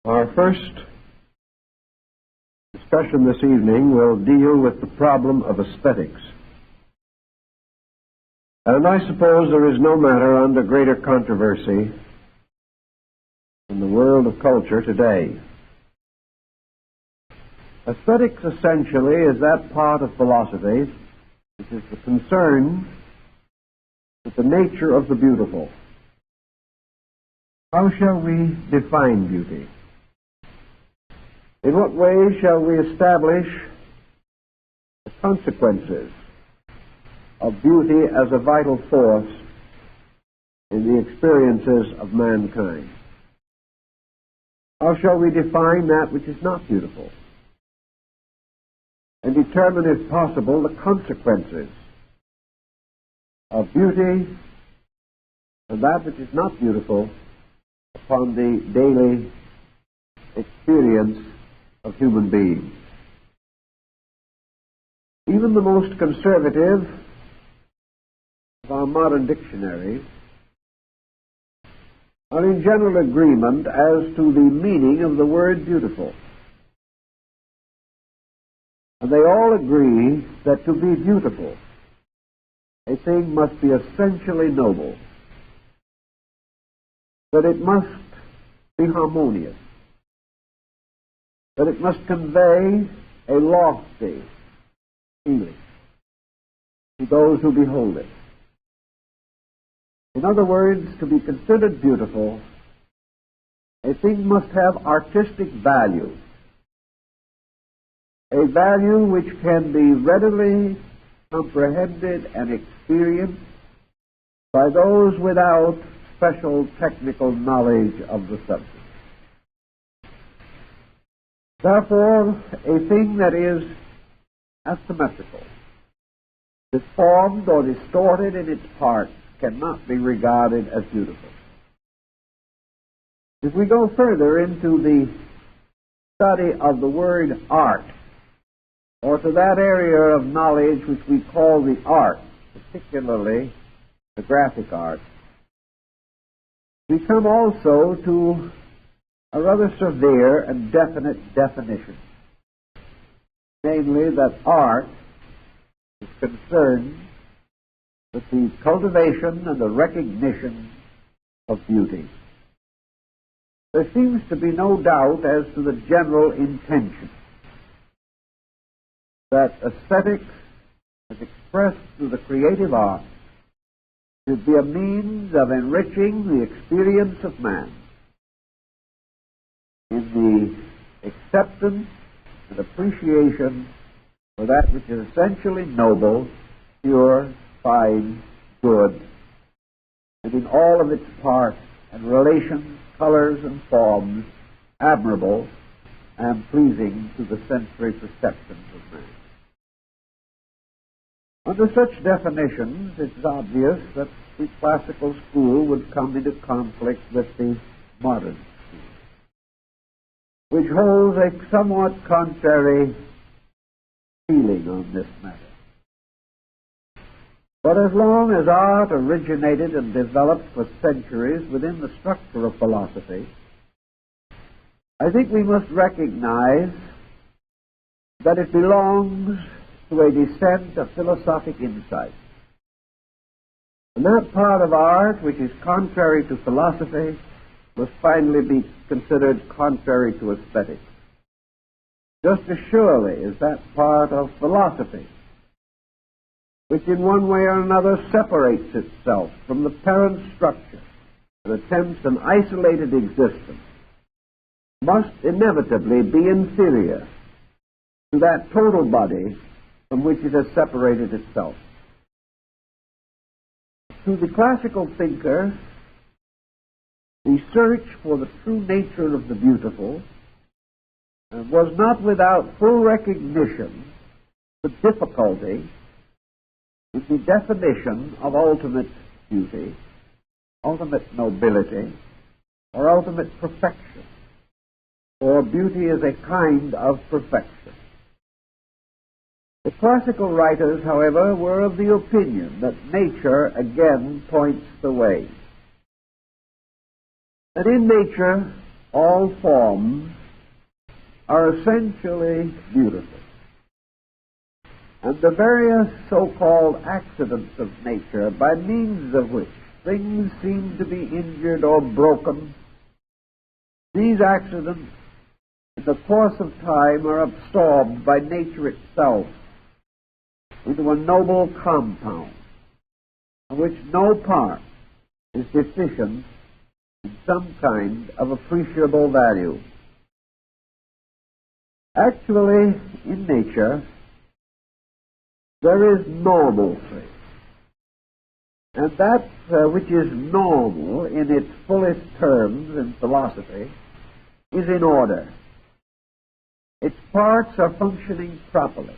Our first discussion this evening will deal with the problem of aesthetics. And I suppose there is no matter under greater controversy in the world of culture today. Aesthetics essentially is that part of philosophy which is concerned with the nature of the beautiful. How shall we define beauty? In what way shall we establish the consequences of beauty as a vital force in the experiences of mankind? How shall we define that which is not beautiful and determine, if possible, the consequences of beauty and that which is not beautiful upon the daily experience of human beings? Even the most conservative of our modern dictionaries are in general agreement as to the meaning of the word beautiful. And they all agree that to be beautiful, a thing must be essentially noble, that it must be harmonious, that it must convey a lofty feeling to those who behold it. In other words, to be considered beautiful, a thing must have artistic value, a value which can be readily comprehended and experienced by those without special technical knowledge of the subject. Therefore, a thing that is asymmetrical, deformed or distorted in its parts, cannot be regarded as beautiful. If we go further into the study of the word art, or to that area of knowledge which we call the art, particularly the graphic art, we come also to a rather severe and definite definition, namely that art is concerned with the cultivation and the recognition of beauty. There seems to be no doubt as to the general intention that aesthetics, as expressed through the creative art, should be a means of enriching the experience of man in the acceptance and appreciation for that which is essentially noble, pure, fine, good, and in all of its parts and relations, colors, and forms, admirable and pleasing to the sensory perceptions of man. Under such definitions, it's obvious that the classical school would come into conflict with the modern school, which holds a somewhat contrary feeling on this matter. But as long as art originated and developed for centuries within the structure of philosophy, I think we must recognize that it belongs to a descent of philosophic insight. And that part of art which is contrary to philosophy must finally be considered contrary to aesthetics, just as surely as that part of philosophy which in one way or another separates itself from the parent structure and attempts an isolated existence must inevitably be inferior to that total body from which it has separated itself. To the classical thinker, the search for the true nature of the beautiful was not without full recognition of the difficulty in the definition of ultimate beauty, ultimate nobility, or ultimate perfection. For beauty is a kind of perfection. The classical writers, however, were of the opinion that nature again points the way. That in nature all forms are essentially beautiful. And the various so-called accidents of nature, by means of which things seem to be injured or broken, these accidents, in the course of time, are absorbed by nature itself into a noble compound, of which no part is deficient in some kind of appreciable value. Actually, in nature, there is normalcy. And that which is normal in its fullest terms in philosophy is in order. Its parts are functioning properly.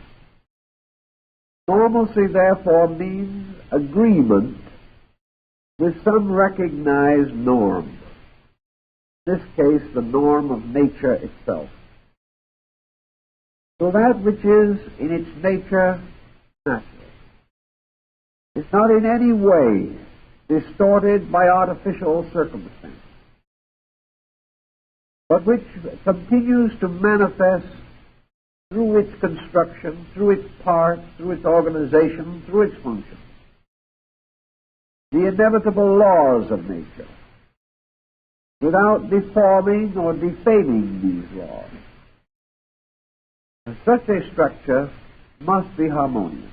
Normalcy, therefore, means agreement with some recognized norm. In this case, the norm of nature itself. So that which is in its nature natural is not in any way distorted by artificial circumstance, but which continues to manifest through its construction, through its parts, through its organization, through its function, the inevitable laws of nature, without deforming or defaming these laws. And such a structure must be harmonious,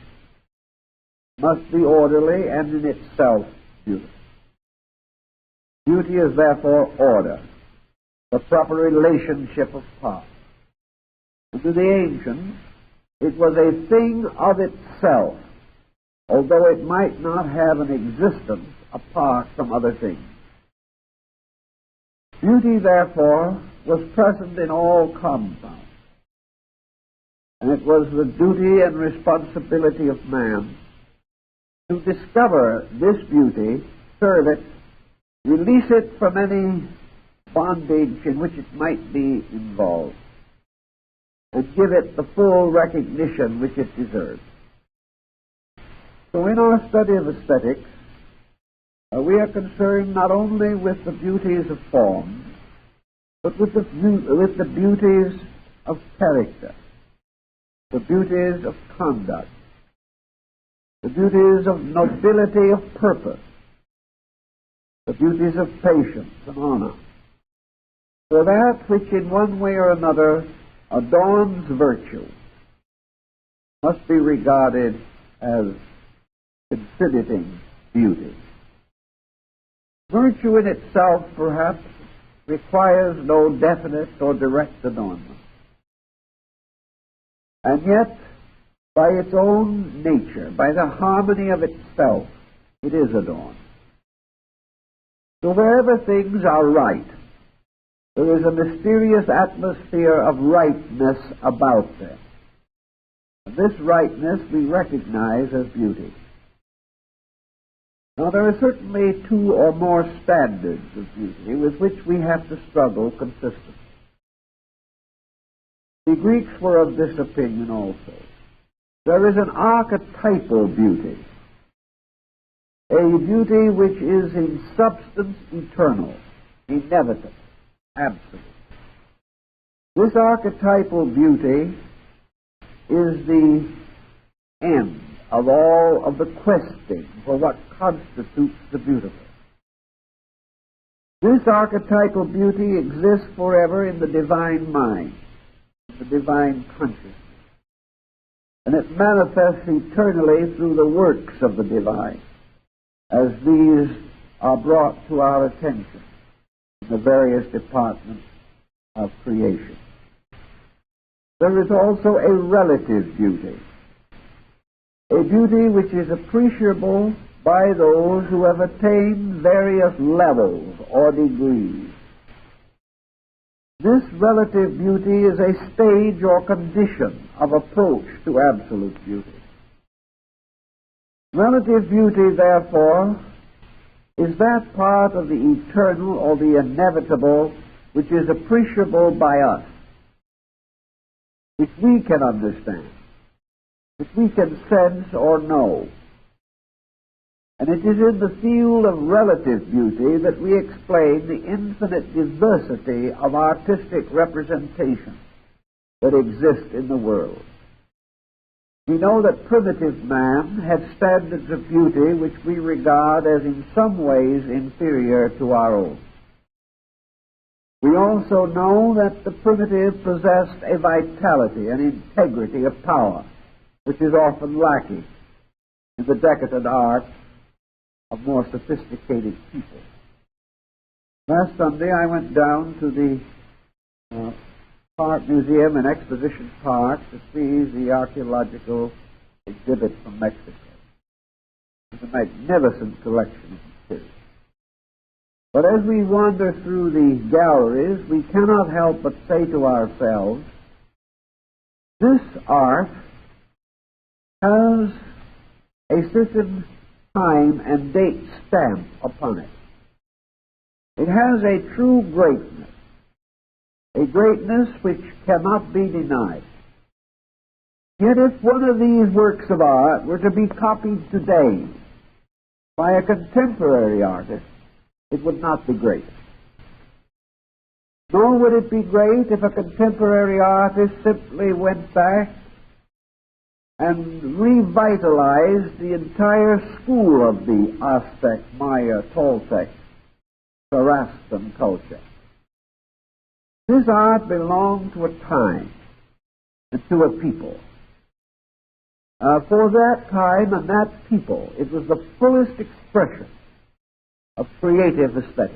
must be orderly, and in itself beautiful. Beauty is therefore order, the proper relationship of parts. And to the ancients, it was a thing of itself, although it might not have an existence apart from other things. Beauty, therefore, was present in all compounds, and it was the duty and responsibility of man to discover this beauty, serve it, release it from any bondage in which it might be involved, and give it the full recognition which it deserves. So in our study of aesthetics, we are concerned not only with the beauties of form, but with the beauties of character, the beauties of conduct, the beauties of nobility of purpose, the beauties of patience and honor. For that which in one way or another adorns virtue must be regarded as exhibiting beauty. Virtue in itself, perhaps, requires no definite or direct adornment. And yet, by its own nature, by the harmony of itself, it is adorned. So wherever things are right, there is a mysterious atmosphere of rightness about them. And this rightness we recognize as beauty. Now, there are certainly two or more standards of beauty with which we have to struggle consistently. The Greeks were of this opinion also. There is an archetypal beauty, a beauty which is in substance eternal, inevitable, absolute. This archetypal beauty is the end of all of the questing for what constitutes the beautiful. This archetypal beauty exists forever in the divine mind, the divine consciousness, and it manifests eternally through the works of the divine, as these are brought to our attention in the various departments of creation. There is also a relative beauty, a beauty which is appreciable by those who have attained various levels or degrees. This relative beauty is a stage or condition of approach to absolute beauty. Relative beauty, therefore, is that part of the eternal or the inevitable which is appreciable by us, which we can understand, which we can sense or know. And it is in the field of relative beauty that we explain the infinite diversity of artistic representation that exists in the world. We know that primitive man had standards of beauty which we regard as in some ways inferior to our own. We also know that the primitive possessed a vitality, an integrity of power, which is often lacking in the decadent art of more sophisticated people. Last Sunday I went down to the Park Museum in Exposition Park to see the archaeological exhibit from Mexico. It's a magnificent collection of material. But as we wander through the galleries, we cannot help but say to ourselves, this art has a certain time and date stamp upon it. It has a true greatness, a greatness which cannot be denied. Yet if one of these works of art were to be copied today by a contemporary artist, it would not be great. Nor would it be great if a contemporary artist simply went back and revitalized the entire school of the Aztec, Maya, Toltec, Saracen culture. This art belonged to a time and to a people. For that time and that people, it was the fullest expression of creative aesthetics.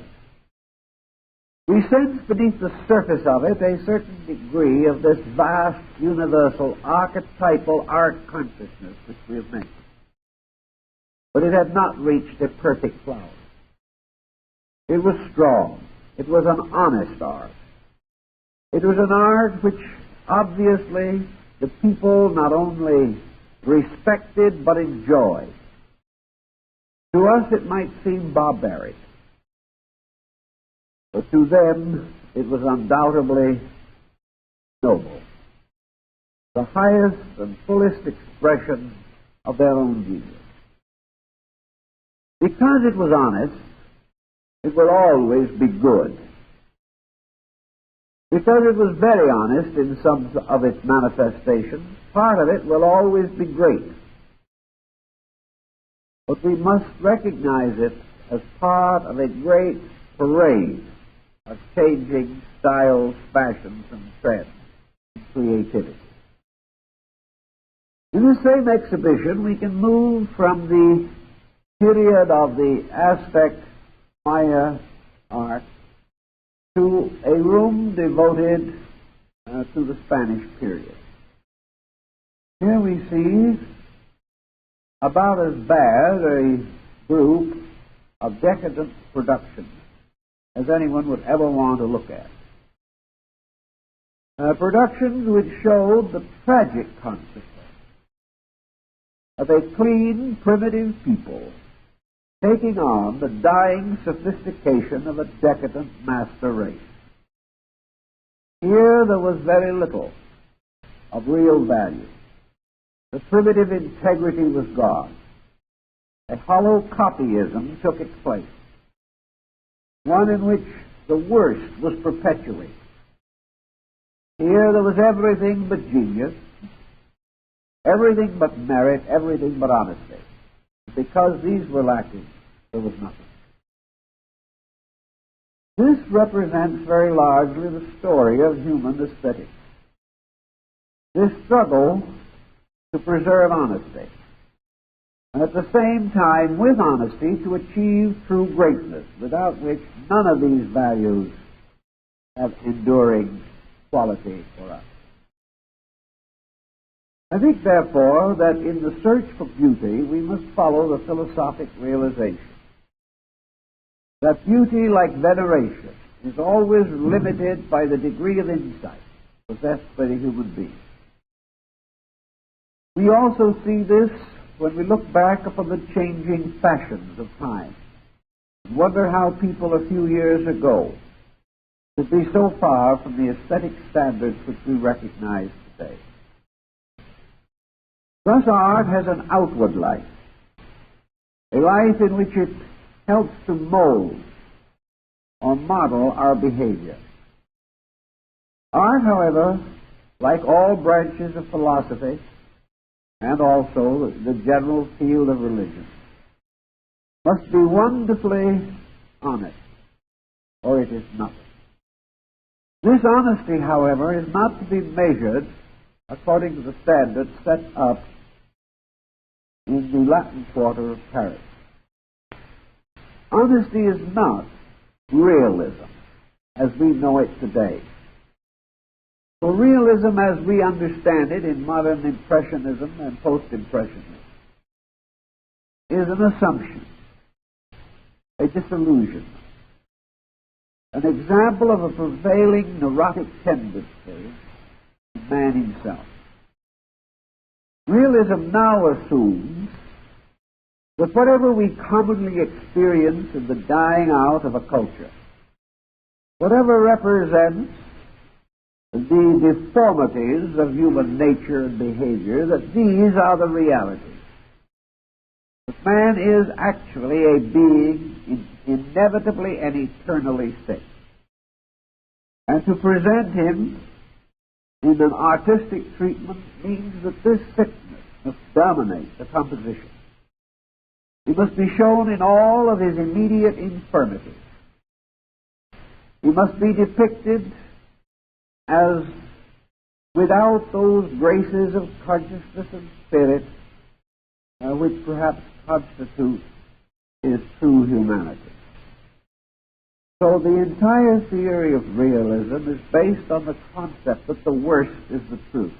We sense beneath the surface of it a certain degree of this vast, universal, archetypal art consciousness which we have mentioned. But it had not reached a perfect flower. It was strong. It was an honest art. It was an art which obviously the people not only respected but enjoyed. To us it might seem barbaric, but to them it was undoubtedly noble, the highest and fullest expression of their own genius. Because it was honest, it will always be good. Because it was very honest in some of its manifestations, part of it will always be great. But we must recognize it as part of a great parade of changing styles, fashions, and trends and creativity. In the same exhibition, we can move from the period of the Aztec Maya art to a room devoted to the Spanish period. Here we see about as bad a group of decadent productions as anyone would ever want to look at. Productions which showed the tragic consequence of a clean, primitive people taking on the dying sophistication of a decadent master race. Here there was very little of real value. The primitive integrity was gone. A hollow copyism took its place, one in which the worst was perpetuated. Here there was everything but genius, everything but merit, everything but honesty. Because these were lacking, there was nothing. This represents very largely the story of human aesthetics. This struggle to preserve honesty, and at the same time, with honesty, to achieve true greatness, without which none of these values have enduring quality for us. I think, therefore, that in the search for beauty, we must follow the philosophic realization that beauty, like veneration, is always limited by the degree of insight possessed by the human being. We also see this when we look back upon the changing fashions of time and wonder how people a few years ago could be so far from the aesthetic standards which we recognize today. Thus art has an outward life, a life in which it helps to mold or model our behavior. Art, however, like all branches of philosophy and also the general field of religion, must be wonderfully honest, or it is nothing. This honesty, however, is not to be measured according to the standards set up in the Latin Quarter of Paris. Honesty is not realism as we know it today. For realism as we understand it in modern Impressionism and Post-Impressionism is an assumption, a disillusionment, an example of a prevailing neurotic tendency in man himself. Realism now assumes that whatever we commonly experience in the dying out of a culture, whatever represents the deformities of human nature and behavior, that these are the realities. That man is actually a being inevitably and eternally sick. And to present him in an artistic treatment means that this sickness must dominate the composition. He must be shown in all of his immediate infirmities. He must be depicted as without those graces of consciousness and spirit which perhaps constitute his true humanity. So the entire theory of realism is based on the concept that the worst is the truth.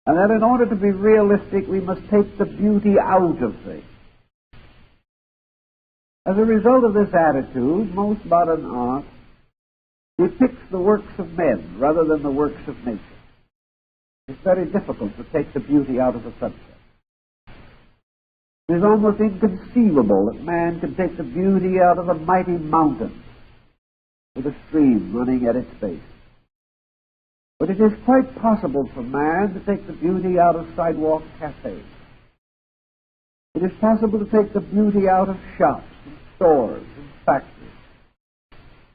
And that in order to be realistic, we must take the beauty out of things. As a result of this attitude, most modern art depicts the works of men rather than the works of nature. It's very difficult to take the beauty out of the subject. It is almost inconceivable that man can take the beauty out of a mighty mountain with a stream running at its base. But it is quite possible for man to take the beauty out of sidewalk cafes. It is possible to take the beauty out of shops and stores and factories.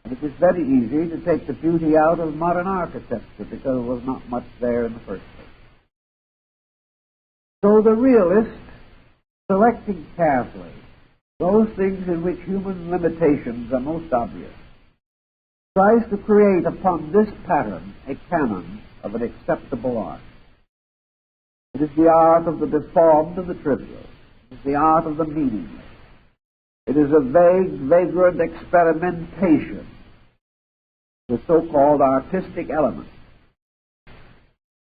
And it is very easy to take the beauty out of modern architecture because there was not much there in the first place. So the realist, selecting carefully those things in which human limitations are most obvious, tries to create upon this pattern a canon of an acceptable art. It is the art of the deformed and the trivial. It is the art of the meaningless. It is a vague, vagrant experimentation with so-called artistic elements,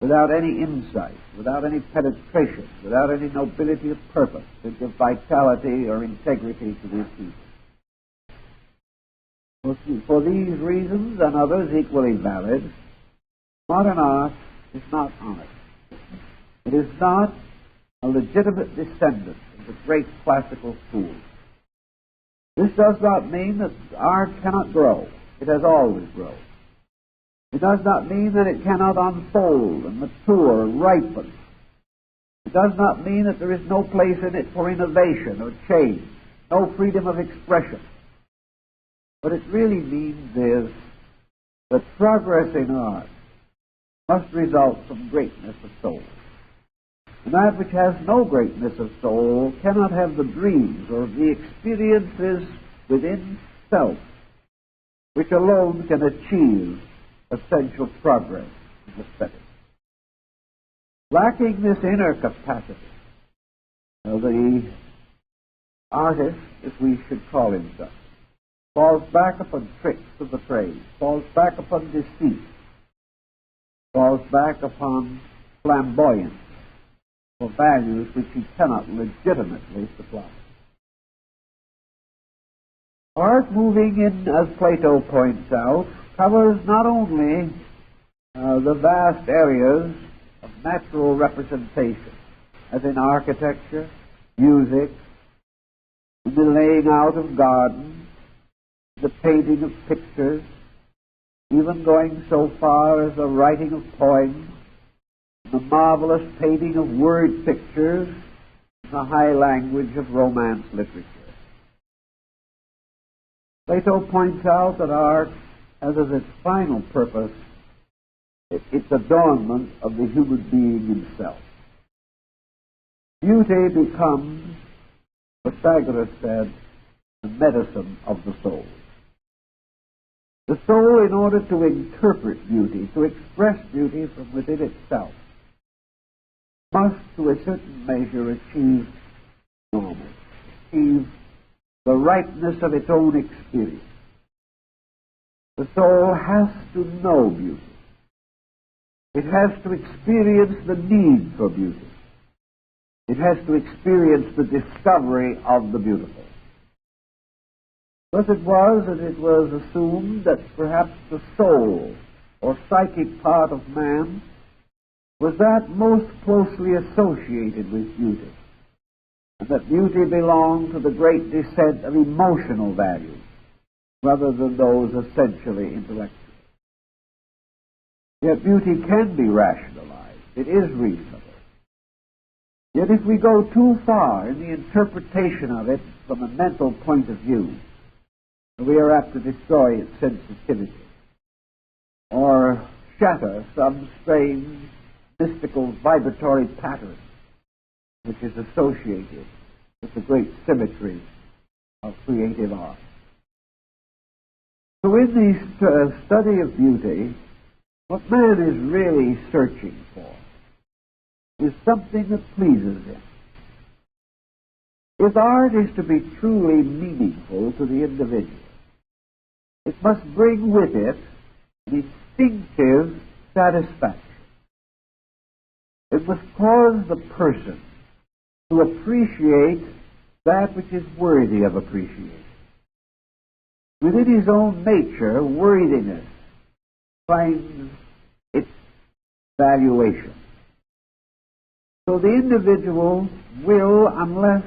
without any insight, without any penetration, without any nobility of purpose to give vitality or integrity to the achievement. For these reasons and others equally valid, modern art is not honest. It is not a legitimate descendant of the great classical schools. This does not mean that art cannot grow. It has always grown. It does not mean that it cannot unfold and mature and ripen. It does not mean that there is no place in it for innovation or change, no freedom of expression. What it really means is that progress in art must result from greatness of soul. And that which has no greatness of soul cannot have the dreams or the experiences within self which alone can achieve essential progress in aesthetics. Lacking this inner capacity, the artist, if we should call him such, falls back upon tricks of the trade, falls back upon deceit, falls back upon flamboyance for values which he cannot legitimately supply. Art, moving in, as Plato points out, covers not only the vast areas of natural representation, as in architecture, music, the laying out of gardens, the painting of pictures, even going so far as the writing of poems, the marvelous painting of word pictures, the high language of Romance literature. Plato points out that art has as its final purpose its adornment of the human being himself. Beauty becomes, Pythagoras said, the medicine of the soul. The soul, in order to interpret beauty, to express beauty from within itself, must, to a certain measure, achieve normal, achieve the rightness of its own experience. The soul has to know beauty. It has to experience the need for beauty. It has to experience the discovery of the beautiful. Thus it was assumed that perhaps the soul or psychic part of man was that most closely associated with beauty, and that beauty belonged to the great descent of emotional values rather than those essentially intellectual. Yet beauty can be rationalized. It is reasonable. Yet if we go too far in the interpretation of it from a mental point of view, we are apt to destroy its sensitivity or shatter some strange, mystical, vibratory pattern which is associated with the great symmetry of creative art. So in the study of beauty, what man is really searching for is something that pleases him. If art is to be truly meaningful to the individual, it must bring with it an instinctive satisfaction. It must cause the person to appreciate that which is worthy of appreciation. Within his own nature, worthiness finds its valuation. So the individual will, unless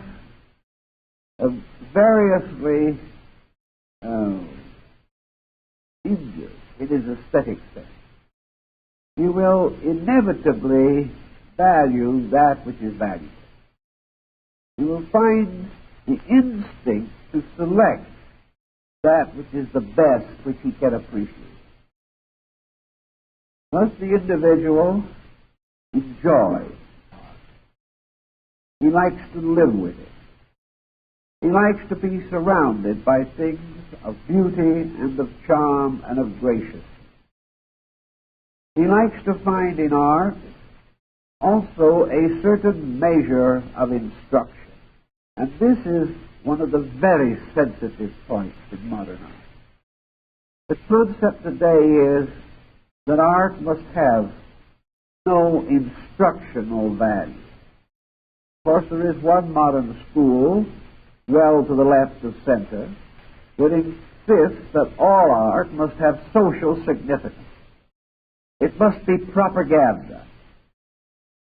variously injured in his aesthetic sense, he will inevitably value that which is valuable. He will find the instinct to select that which is the best which he can appreciate. Thus the individual enjoys art. He likes to live with it. He likes to be surrounded by things of beauty and of charm and of graciousness. He likes to find in art also a certain measure of instruction. And this is one of the very sensitive points in modern art. The concept today is that art must have no instructional value. Of course, there is one modern school, well to the left of center, that insists that all art must have social significance. It must be propaganda.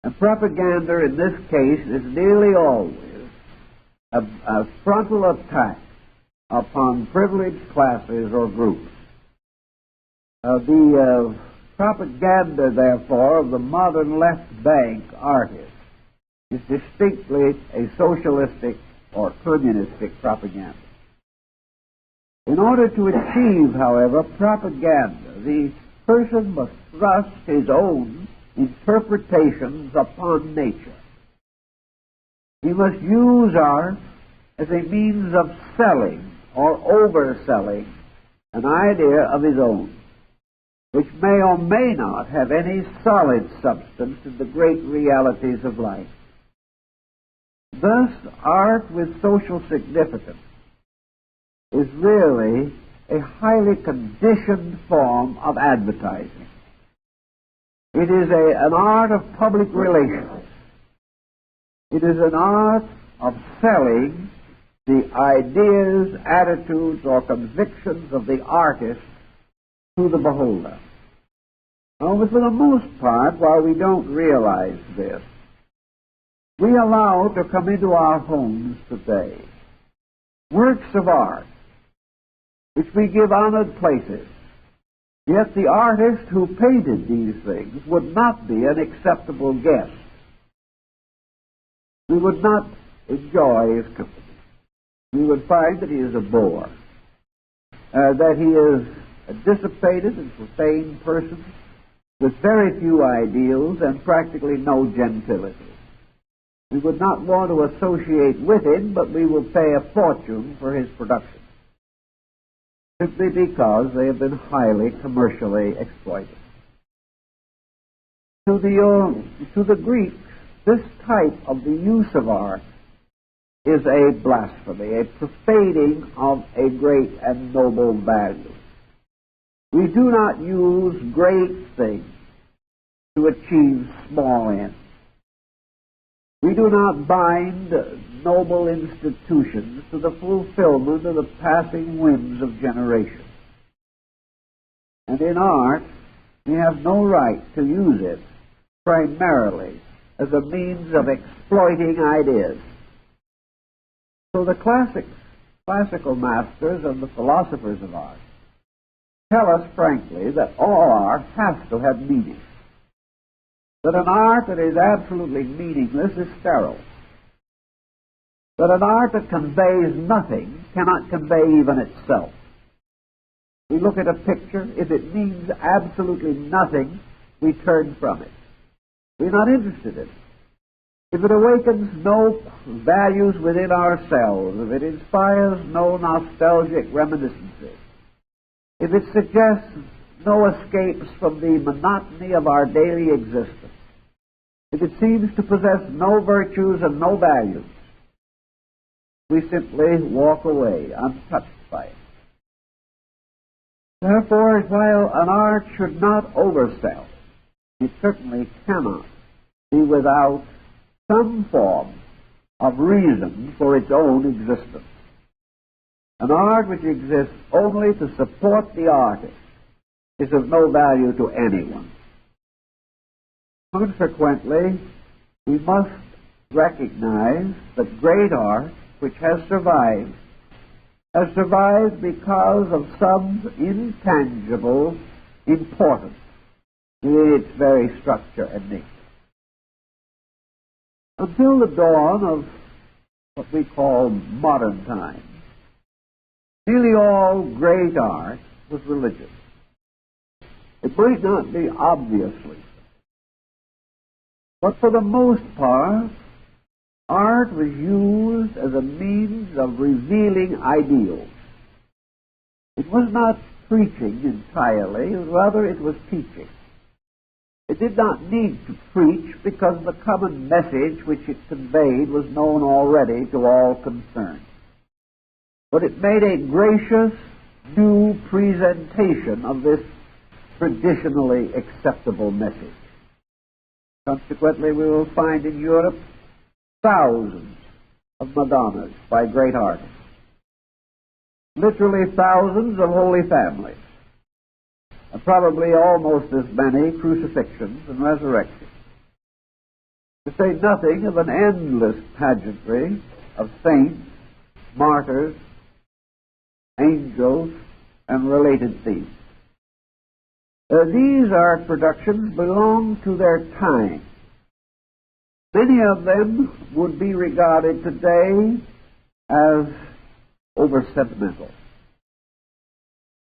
And propaganda in this case is nearly always a frontal attack upon privileged classes or groups. The propaganda, therefore, of the modern left-bank artist is distinctly a socialistic or communistic propaganda. In order to achieve, however, propaganda, the person must thrust his own interpretations upon nature. He must use art as a means of selling or overselling an idea of his own, which may or may not have any solid substance in the great realities of life. Thus, art with social significance is really a highly conditioned form of advertising. It is an art of public relations. It is an art of selling the ideas, attitudes, or convictions of the artist to the beholder. Now, for the most part, while we don't realize this, we allow to come into our homes today works of art which we give honored places. Yet the artist who painted these things would not be an acceptable guest. We would not enjoy his company. We would find that he is a bore, that he is a dissipated and profane person with very few ideals and practically no gentility. We would not want to associate with him, but we will pay a fortune for his production, simply because they have been highly commercially exploited. To the Greeks, this type of the use of art is a blasphemy, a profaning of a great and noble value. We do not use great things to achieve small ends. We do not bind noble institutions to the fulfillment of the passing whims of generations. And in art, we have no right to use it primarily as a means of exploiting ideas. So the classical masters and the philosophers of art tell us frankly that all art has to have meaning, that an art that is absolutely meaningless is sterile, that an art that conveys nothing cannot convey even itself. We look at a picture, if it means absolutely nothing, we turn from it. We're not interested in it. If it awakens no values within ourselves, if it inspires no nostalgic reminiscences, if it suggests no escapes from the monotony of our daily existence, if it seems to possess no virtues and no values, we simply walk away untouched by it. Therefore, while an art should not oversell, it certainly cannot be without some form of reason for its own existence. An art which exists only to support the artist is of no value to anyone. Consequently, we must recognize that great art, which has survived because of some intangible importance in its very structure and nature. Until the dawn of what we call modern times, nearly all great art was religious. It might not be obviously, but for the most part, art was used as a means of revealing ideals. It was not preaching entirely, rather it was teaching. It did not need to preach because the common message which it conveyed was known already to all concerned. But it made a gracious new presentation of this traditionally acceptable message. Consequently, we will find in Europe thousands of Madonnas by great artists, literally thousands of Holy Families, and probably almost as many crucifixions and resurrections, to say nothing of an endless pageantry of saints, martyrs, angels, and related themes. These art productions belong to their time. Many of them would be regarded today as over-sentimental.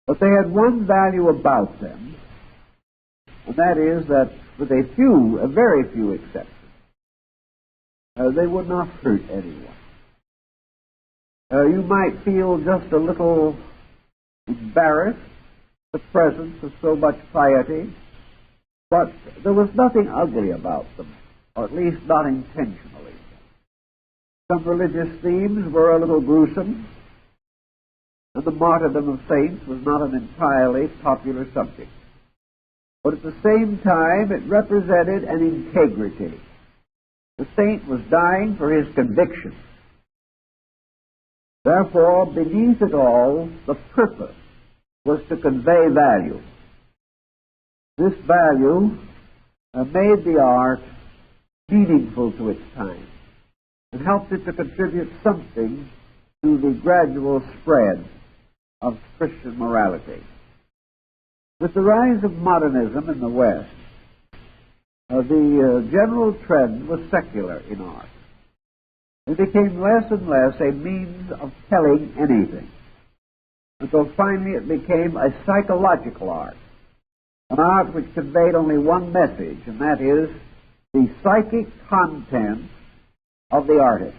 But they had one value about them, and that is that with a very few exceptions, they would not hurt anyone. You might feel just a little embarrassed at the presence of so much piety, but there was nothing ugly about them, or at least not intentionally. Some religious themes were a little gruesome, and the martyrdom of saints was not an entirely popular subject. But at the same time, it represented an integrity. The saint was dying for his conviction. Therefore, beneath it all, the purpose was to convey value. This value made the art meaningful to its time and helped it to contribute something to the gradual spread of Christian morality. With the rise of modernism in the West, the general trend was secular in art. It became less and less a means of telling anything, until finally it became a psychological art, an art which conveyed only one message, and that is the psychic content of the artist,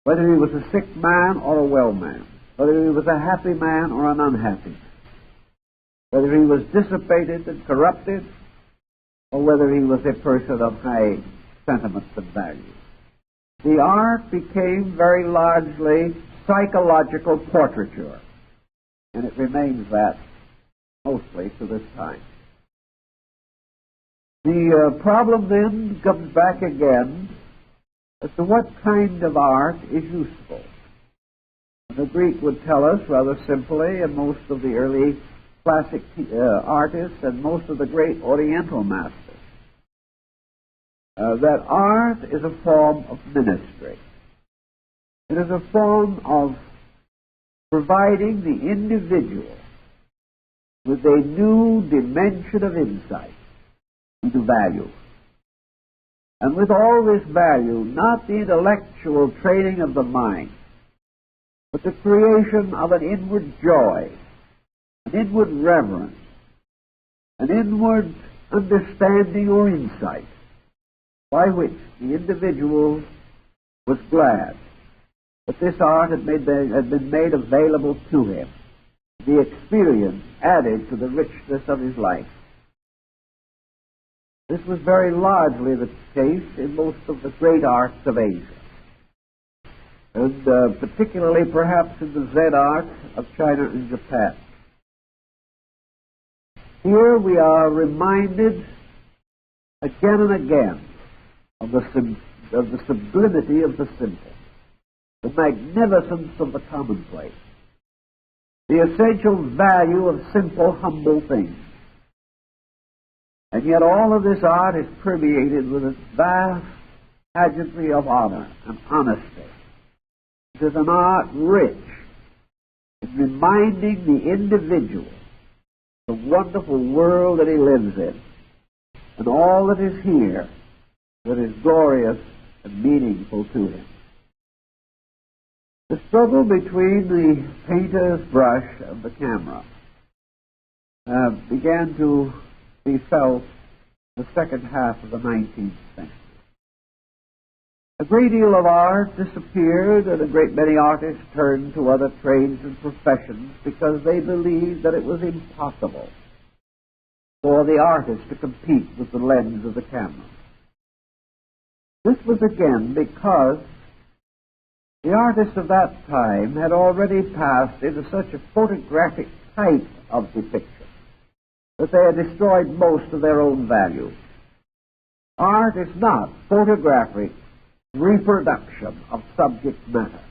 whether he was a sick man or a well man, whether he was a happy man or an unhappy man, whether he was dissipated and corrupted, or whether he was a person of high sentiments and values. The art became very largely psychological portraiture, and it remains that mostly to this time. The problem then comes back again as to what kind of art is useful. The Greek would tell us rather simply, and most of the early classic artists and most of the great Oriental masters, that art is a form of ministry. It is a form of providing the individual with a new dimension of insight into value. And with all this value, not the intellectual training of the mind, but the creation of an inward joy, an inward reverence, an inward understanding or insight, by which the individual was glad that this art had been made available to him, the experience added to the richness of his life. This was very largely the case in most of the great arts of Asia, and particularly perhaps in the Zen art of China and Japan. Here we are reminded again and again of the sublimity of the simple, the magnificence of the commonplace, the essential value of simple, humble things. And yet all of this art is permeated with a vast pageantry of honor and honesty. It is an art rich in reminding the individual the wonderful world that he lives in, and all that is here that is glorious and meaningful to him. The struggle between the painter's brush and the camera began to be felt in the second half of the 19th century. A great deal of art disappeared, and a great many artists turned to other trades and professions because they believed that it was impossible for the artist to compete with the lens of the camera. This was again because the artists of that time had already passed into such a photographic type of depiction that they had destroyed most of their own value. Art is not photographic reproduction of subject matter.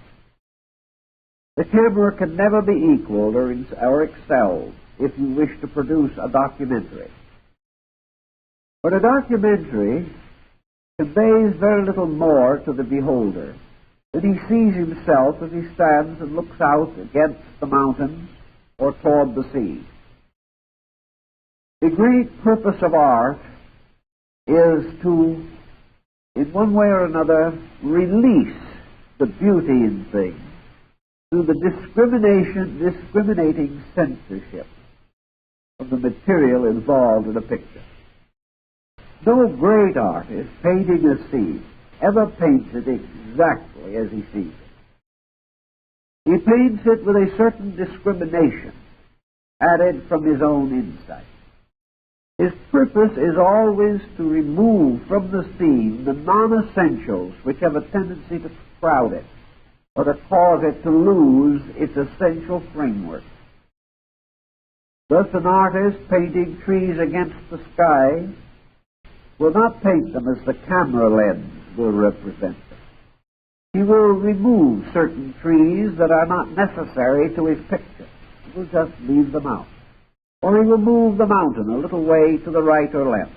The camera can never be equaled or excelled if you wish to produce a documentary. But a documentary conveys very little more to the beholder than he sees himself as he stands and looks out against the mountains or toward the sea. The great purpose of art is to, in one way or another, release the beauty in things through the discriminating censorship of the material involved in a picture. No great artist painting a scene ever paints it exactly as he sees it. He paints it with a certain discrimination added from his own insight. His purpose is always to remove from the scene the non-essentials which have a tendency to crowd it or to cause it to lose its essential framework. Thus, an artist painting trees against the sky will not paint them as the camera lens will represent them. He will remove certain trees that are not necessary to his picture. He will just leave them out. Or he will move the mountain a little way to the right or left.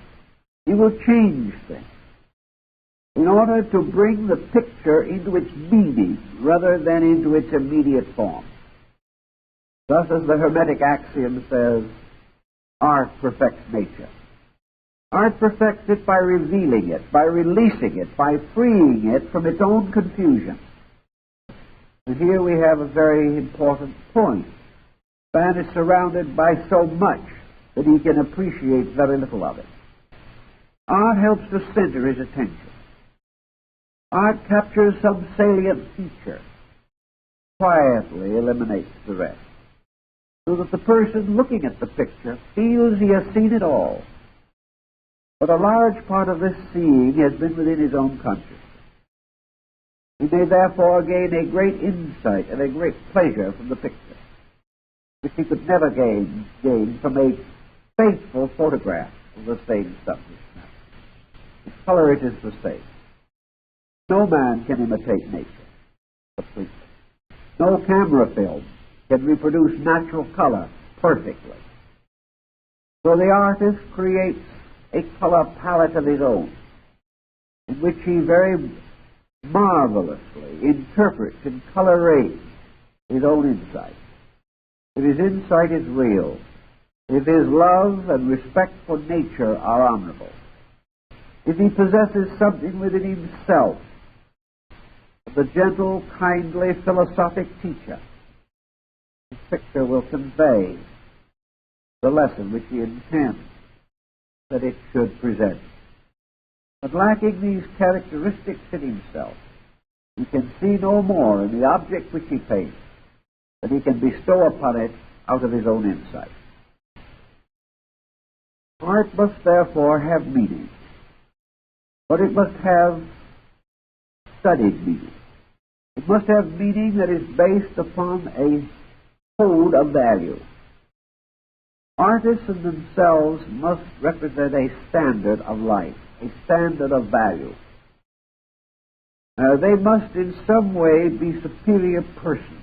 He will change things in order to bring the picture into its meaning rather than into its immediate form. Thus, as the Hermetic axiom says, art perfects nature. Art perfects it by revealing it, by releasing it, by freeing it from its own confusion. And here we have a very important point. Man is surrounded by so much that he can appreciate very little of it. Art helps to center his attention. Art captures some salient feature, quietly eliminates the rest, so that the person looking at the picture feels he has seen it all. But a large part of this seeing has been within his own consciousness. He may therefore gain a great insight and a great pleasure from the picture, which he could never gain from a faithful photograph of the same subject matter. The color it is the same. No man can imitate nature completely. No camera film can reproduce natural color perfectly. So the artist creates a color palette of his own, in which he very marvelously interprets and color-rates his own insight. If his insight is real, if his love and respect for nature are honorable, if he possesses something within himself of the gentle, kindly, philosophic teacher, his picture will convey the lesson which he intends that it should present. But lacking these characteristics in himself, he can see no more in the object which he paints than he can bestow upon it out of his own insight. Art must therefore have meaning, but it must have studied meaning. It must have meaning that is based upon a code of value. Artists in themselves must represent a standard of life, a standard of value. They must in some way be superior persons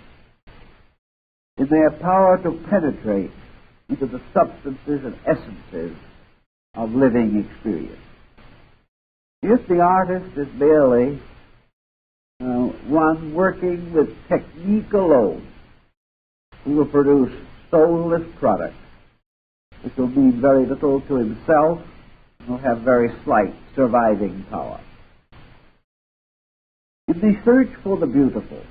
in their power to penetrate into the substances and essences of living experience. If the artist is merely one working with technique alone, he will produce soulless products, which will mean very little to himself and will have very slight surviving power. In the search for the beautiful,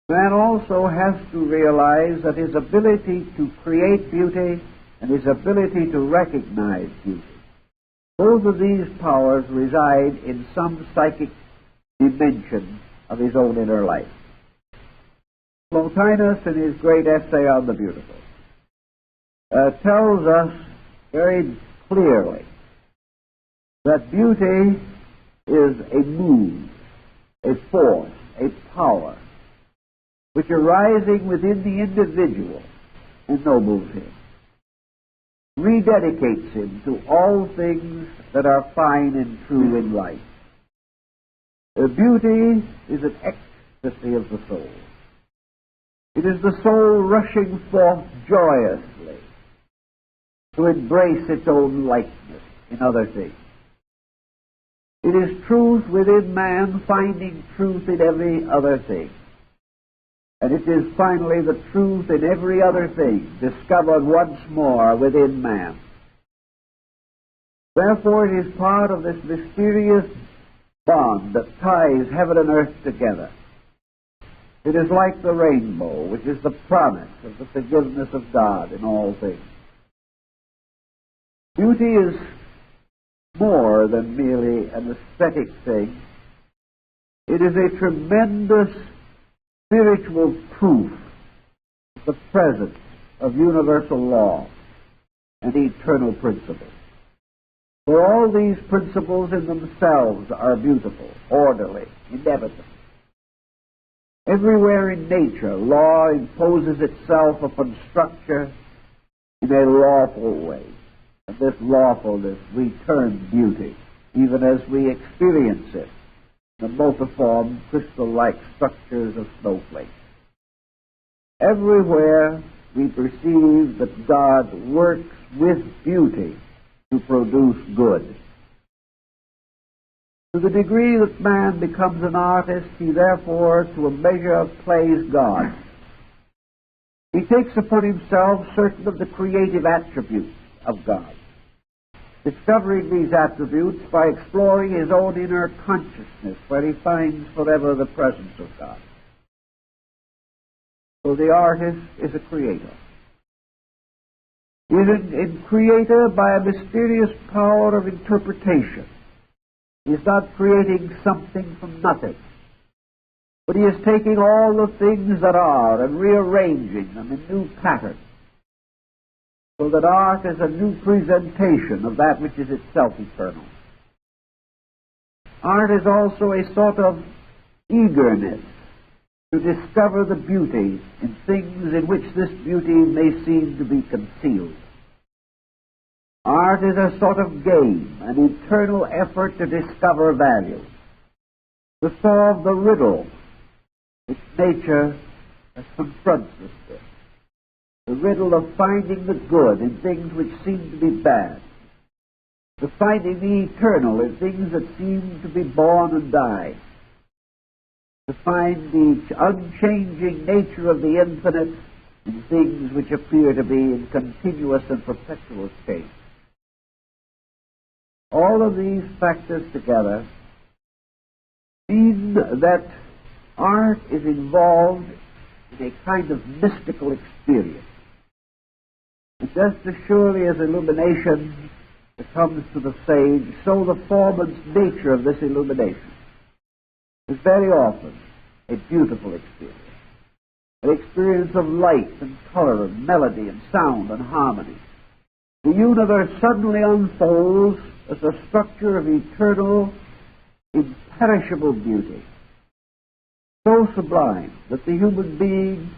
man also has to realize that his ability to create beauty and his ability to recognize beauty, both of these powers reside in some psychic dimension of his own inner life. Plotinus, in his great essay on the beautiful, tells us very clearly that beauty is a mood, a force, a power, which arising within the individual ennobles him, rededicates him to all things that are fine and true in life. Beauty is an ecstasy of the soul. It is the soul rushing forth joyously to embrace its own likeness in other things. It is truth within man finding truth in every other thing. And it is finally the truth in every other thing discovered once more within man. Therefore it is part of this mysterious bond that ties heaven and earth together. It is like the rainbow, which is the promise of the forgiveness of God in all things. Beauty is more than merely an aesthetic thing. It is a tremendous spiritual proof of the presence of universal law and eternal principles. For all these principles in themselves are beautiful, orderly, inevitable. Everywhere in nature, law imposes itself upon structure in a lawful way. And this lawfulness we term beauty, even as we experience it, the multiform, crystal-like structures of snowflakes. Everywhere we perceive that God works with beauty to produce good. To the degree that man becomes an artist, he therefore, to a measure, plays God. He takes upon himself certain of the creative attributes of God. discovering these attributes by exploring his own inner consciousness, where he finds forever the presence of God. So the artist is a creator. He is a creator by a mysterious power of interpretation. He is not creating something from nothing, but he is taking all the things that are and rearranging them in new patterns, so that art is a new presentation of that which is itself eternal. Art is also a sort of eagerness to discover the beauty in things in which this beauty may seem to be concealed. Art is a sort of game, an eternal effort to discover value, to solve the riddle which nature confronts us with, the riddle of finding the good in things which seem to be bad, the finding the eternal in things that seem to be born and die, to find the unchanging nature of the infinite in things which appear to be in continuous and perpetual change. All of these factors together mean that art is involved in a kind of mystical experience. And just as surely as illumination comes to the sage, so the form and nature of this illumination is very often a beautiful experience. An experience of light and color and melody and sound and harmony. The universe suddenly unfolds as a structure of eternal, imperishable beauty, so sublime that the human being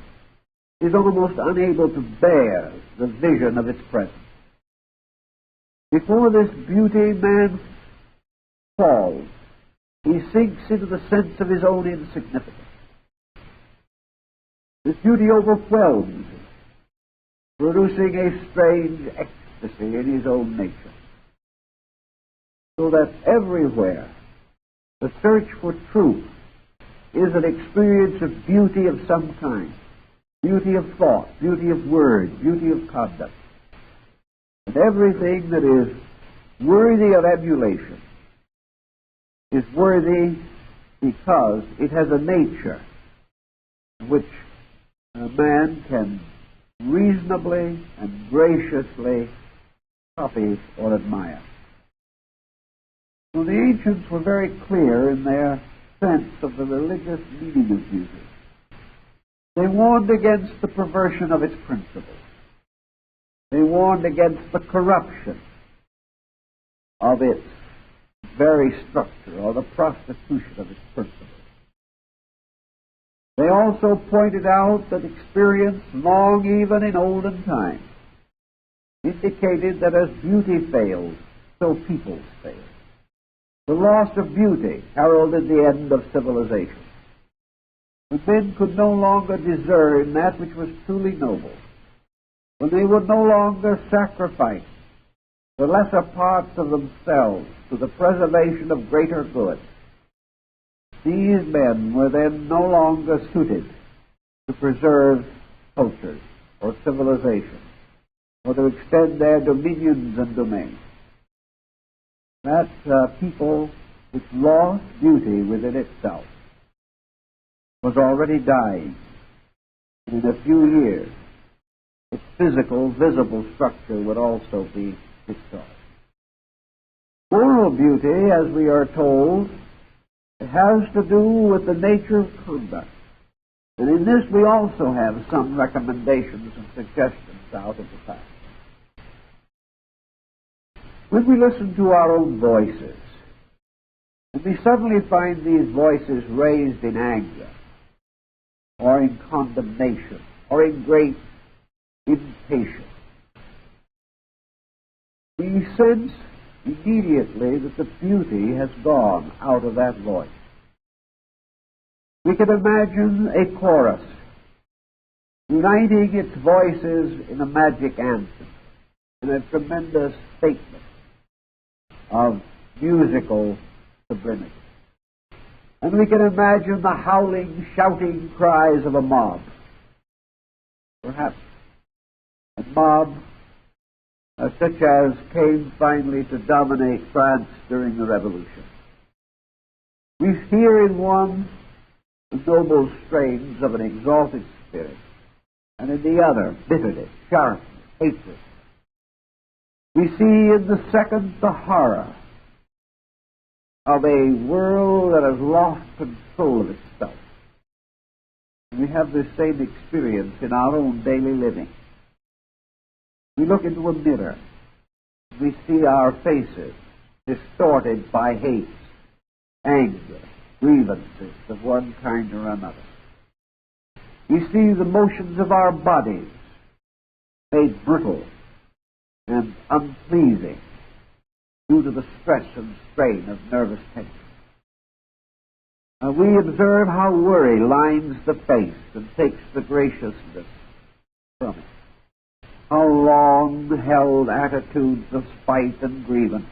is almost unable to bear the vision of its presence. Before this beauty, man falls. He sinks into the sense of his own insignificance. This beauty overwhelms him, producing a strange ecstasy in his own nature. So that everywhere the search for truth is an experience of beauty of some kind. Beauty of thought, beauty of word, beauty of conduct. And everything that is worthy of emulation is worthy because it has a nature which a man can reasonably and graciously copy or admire. So the ancients were very clear in their sense of the religious meaning of beauty. They warned against the perversion of its principles. They warned against the corruption of its very structure or the prostitution of its principles. They also pointed out that experience, long even in olden times, indicated that as beauty failed, so peoples failed. The loss of beauty heralded the end of civilization. When men could no longer discern that which was truly noble, when they would no longer sacrifice the lesser parts of themselves to the preservation of greater good, these men were then no longer suited to preserve cultures or civilization, or to extend their dominions and domains. That people which lost beauty within itself was already dying. And in a few years, its physical, visible structure would also be destroyed. Moral beauty, as we are told, has to do with the nature of conduct. And in this we also have some recommendations and suggestions out of the past. When we listen to our own voices, and we suddenly find these voices raised in anger, or in condemnation, or in great impatience, we sense immediately that the beauty has gone out of that voice. We can imagine a chorus uniting its voices in a magic anthem, in a tremendous statement of musical sublimity. And we can imagine the howling, shouting cries of a mob. Perhaps a mob such as came finally to dominate France during the Revolution. We hear in one the noble strains of an exalted spirit, and in the other bitterness, sharpness, hatred. We see in the second the horror of a world that has lost control of itself. We have this same experience in our own daily living. We look into a mirror. We see our faces distorted by hate, anger, grievances of one kind or another. We see the motions of our bodies made brittle and unpleasing due to the stress and strain of nervous tension. We observe how worry lines the face and takes the graciousness from it. How long-held attitudes of spite and grievance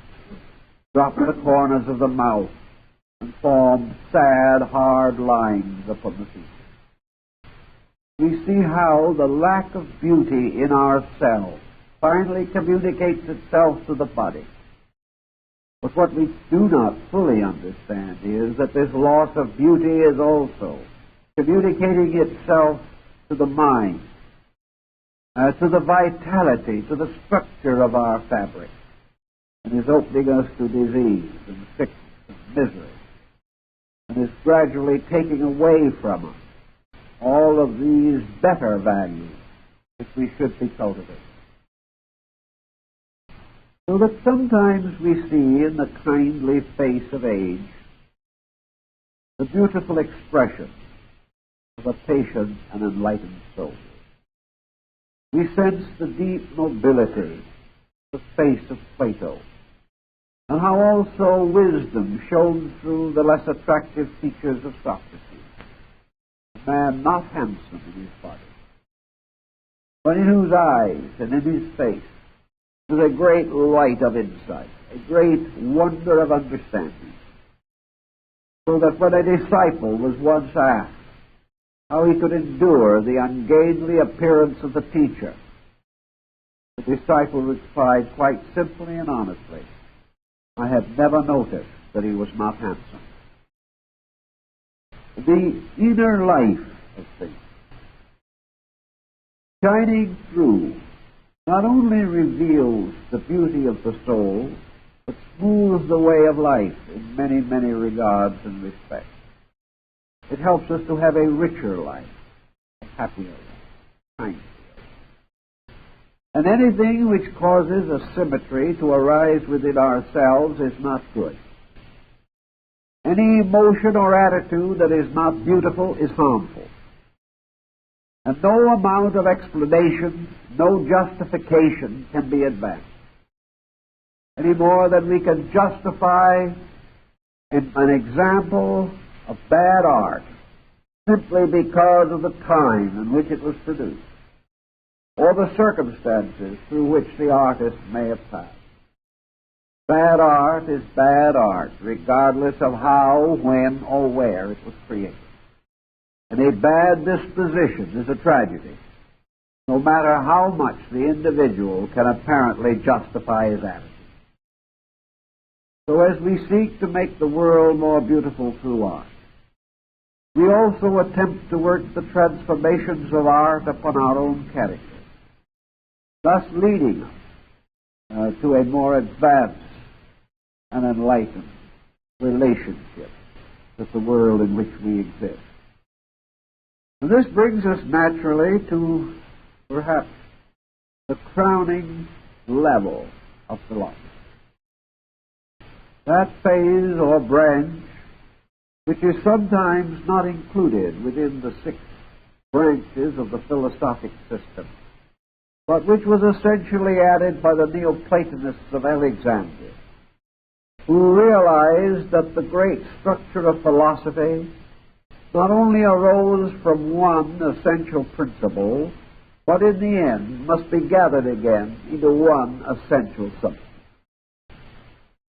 drop the corners of the mouth and form sad, hard lines upon the features. We see how the lack of beauty in ourselves finally communicates itself to the body. But what we do not fully understand is that this loss of beauty is also communicating itself to the mind, to the vitality, to the structure of our fabric, and is opening us to disease and sickness and misery, and is gradually taking away from us all of these better values which we should be cultivating. So that sometimes we see in the kindly face of age the beautiful expression of a patient and enlightened soul. We sense the deep nobility of the face of Plato, and how also wisdom shone through the less attractive features of Socrates, a man not handsome in his body, but in whose eyes and in his face was a great light of insight, a great wonder of understanding, so that when a disciple was once asked how he could endure the ungainly appearance of the teacher, the disciple replied quite simply and honestly, "I had never noticed that he was not handsome." The inner life of things, shining through, not only reveals the beauty of the soul, but smooths the way of life in many, many regards and respects. It helps us to have a richer life, a happier life, kinder life. And anything which causes asymmetry to arise within ourselves is not good. Any emotion or attitude that is not beautiful is harmful. And no amount of explanation, no justification can be advanced, any more than we can justify an example of bad art simply because of the time in which it was produced, or the circumstances through which the artist may have passed. Bad art is bad art, regardless of how, when, or where it was created. And a bad disposition is a tragedy, no matter how much the individual can apparently justify his attitude. So as we seek to make the world more beautiful through art, we also attempt to work the transformations of art upon our own character, thus leading us to a more advanced and enlightened relationship with the world in which we exist. And this brings us naturally to perhaps the crowning level of philosophy. That phase or branch which is sometimes not included within the 6 branches of the philosophic system, but which was essentially added by the Neoplatonists of Alexandria, who realized that the great structure of philosophy not only arose from one essential principle, but in the end must be gathered again into one essential substance.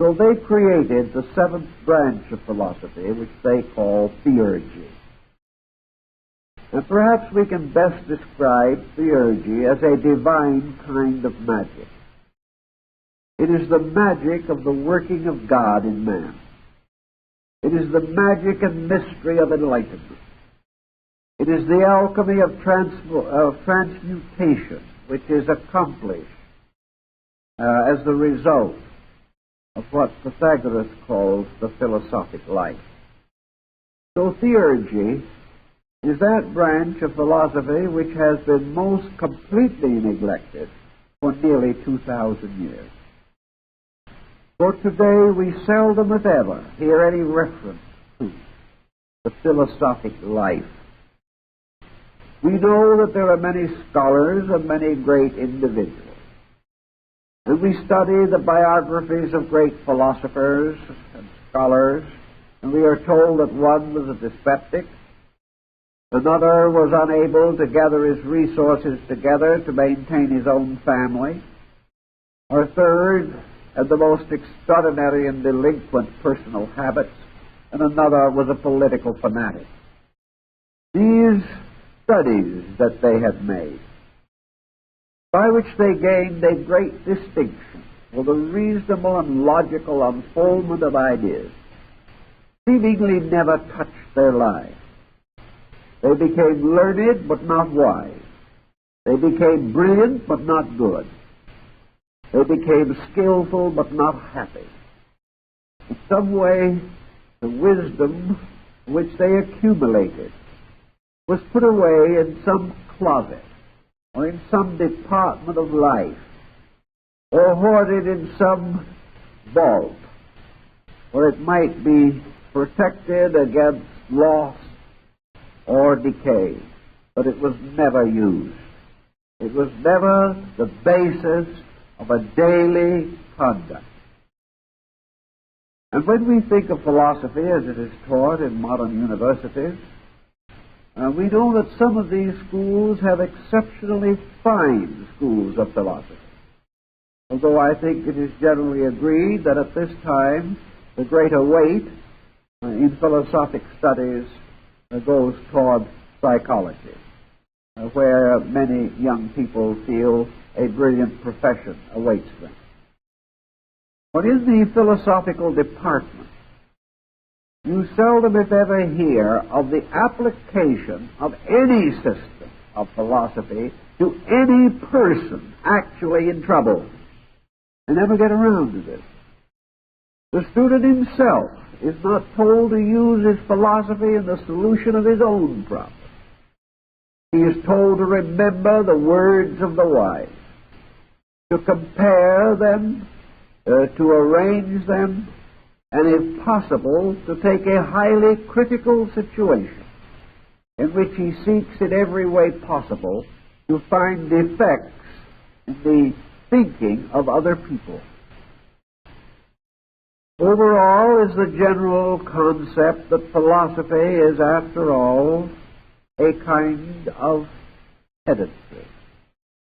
So they created the 7th branch of philosophy, which they call Theurgy. And perhaps we can best describe Theurgy as a divine kind of magic, It is the magic of the working of God in man. It is the magic and mystery of enlightenment. It is the alchemy of transmutation, which is accomplished as the result of what Pythagoras calls the philosophic life. So theurgy is that branch of philosophy which has been most completely neglected for nearly 2,000 years. For today we seldom, if ever, hear any reference to the philosophic life. We know that there are many scholars and many great individuals. And we study the biographies of great philosophers and scholars, and we are told that one was a dyspeptic, another was unable to gather his resources together to maintain his own family, or a third had the most extraordinary and delinquent personal habits, and another was a political fanatic. These studies that they had made, by which they gained a great distinction for the reasonable and logical unfoldment of ideas, seemingly never touched their lives. They became learned but not wise. They became brilliant but not good. They became skillful but not happy. In some way, the wisdom which they accumulated was put away in some closet or in some department of life, or hoarded in some vault where it might be protected against loss or decay. But it was never used. It was never the basis of a daily conduct. And when we think of philosophy as it is taught in modern universities, we know that some of these schools have exceptionally fine schools of philosophy. Although I think it is generally agreed that at this time the greater weight in philosophic studies goes toward psychology, where many young people feel a brilliant profession awaits them. But in the philosophical department, you seldom, if ever, hear of the application of any system of philosophy to any person actually in trouble. They never get around to this. The student himself is not told to use his philosophy in the solution of his own problem. He is told to remember the words of the wise, to compare them, to arrange them, and if possible, to take a highly critical situation in which he seeks in every way possible to find defects in the thinking of other people. Overall is the general concept that philosophy is, after all, a kind of pedantry,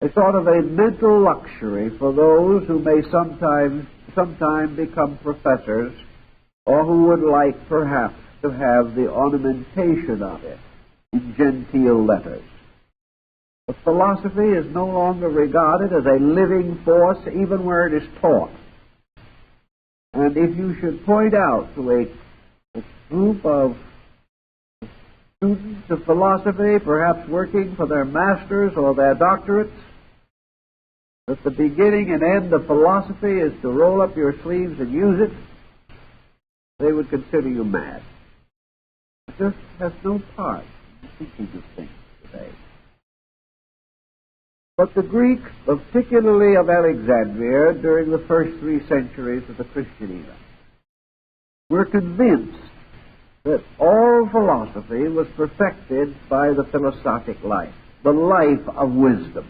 a sort of a mental luxury for those who may sometime become professors, or who would like perhaps to have the ornamentation of it in genteel letters. But philosophy is no longer regarded as a living force even where it is taught. And if you should point out to a group of students of philosophy, perhaps working for their masters or their doctorates, that the beginning and end of philosophy is to roll up your sleeves and use it, they would consider you mad. It just has no part in thinking of things today. But the Greeks, particularly of Alexandria, during the first 3 centuries of the Christian era, were convinced that all philosophy was perfected by the philosophic life, the life of wisdom.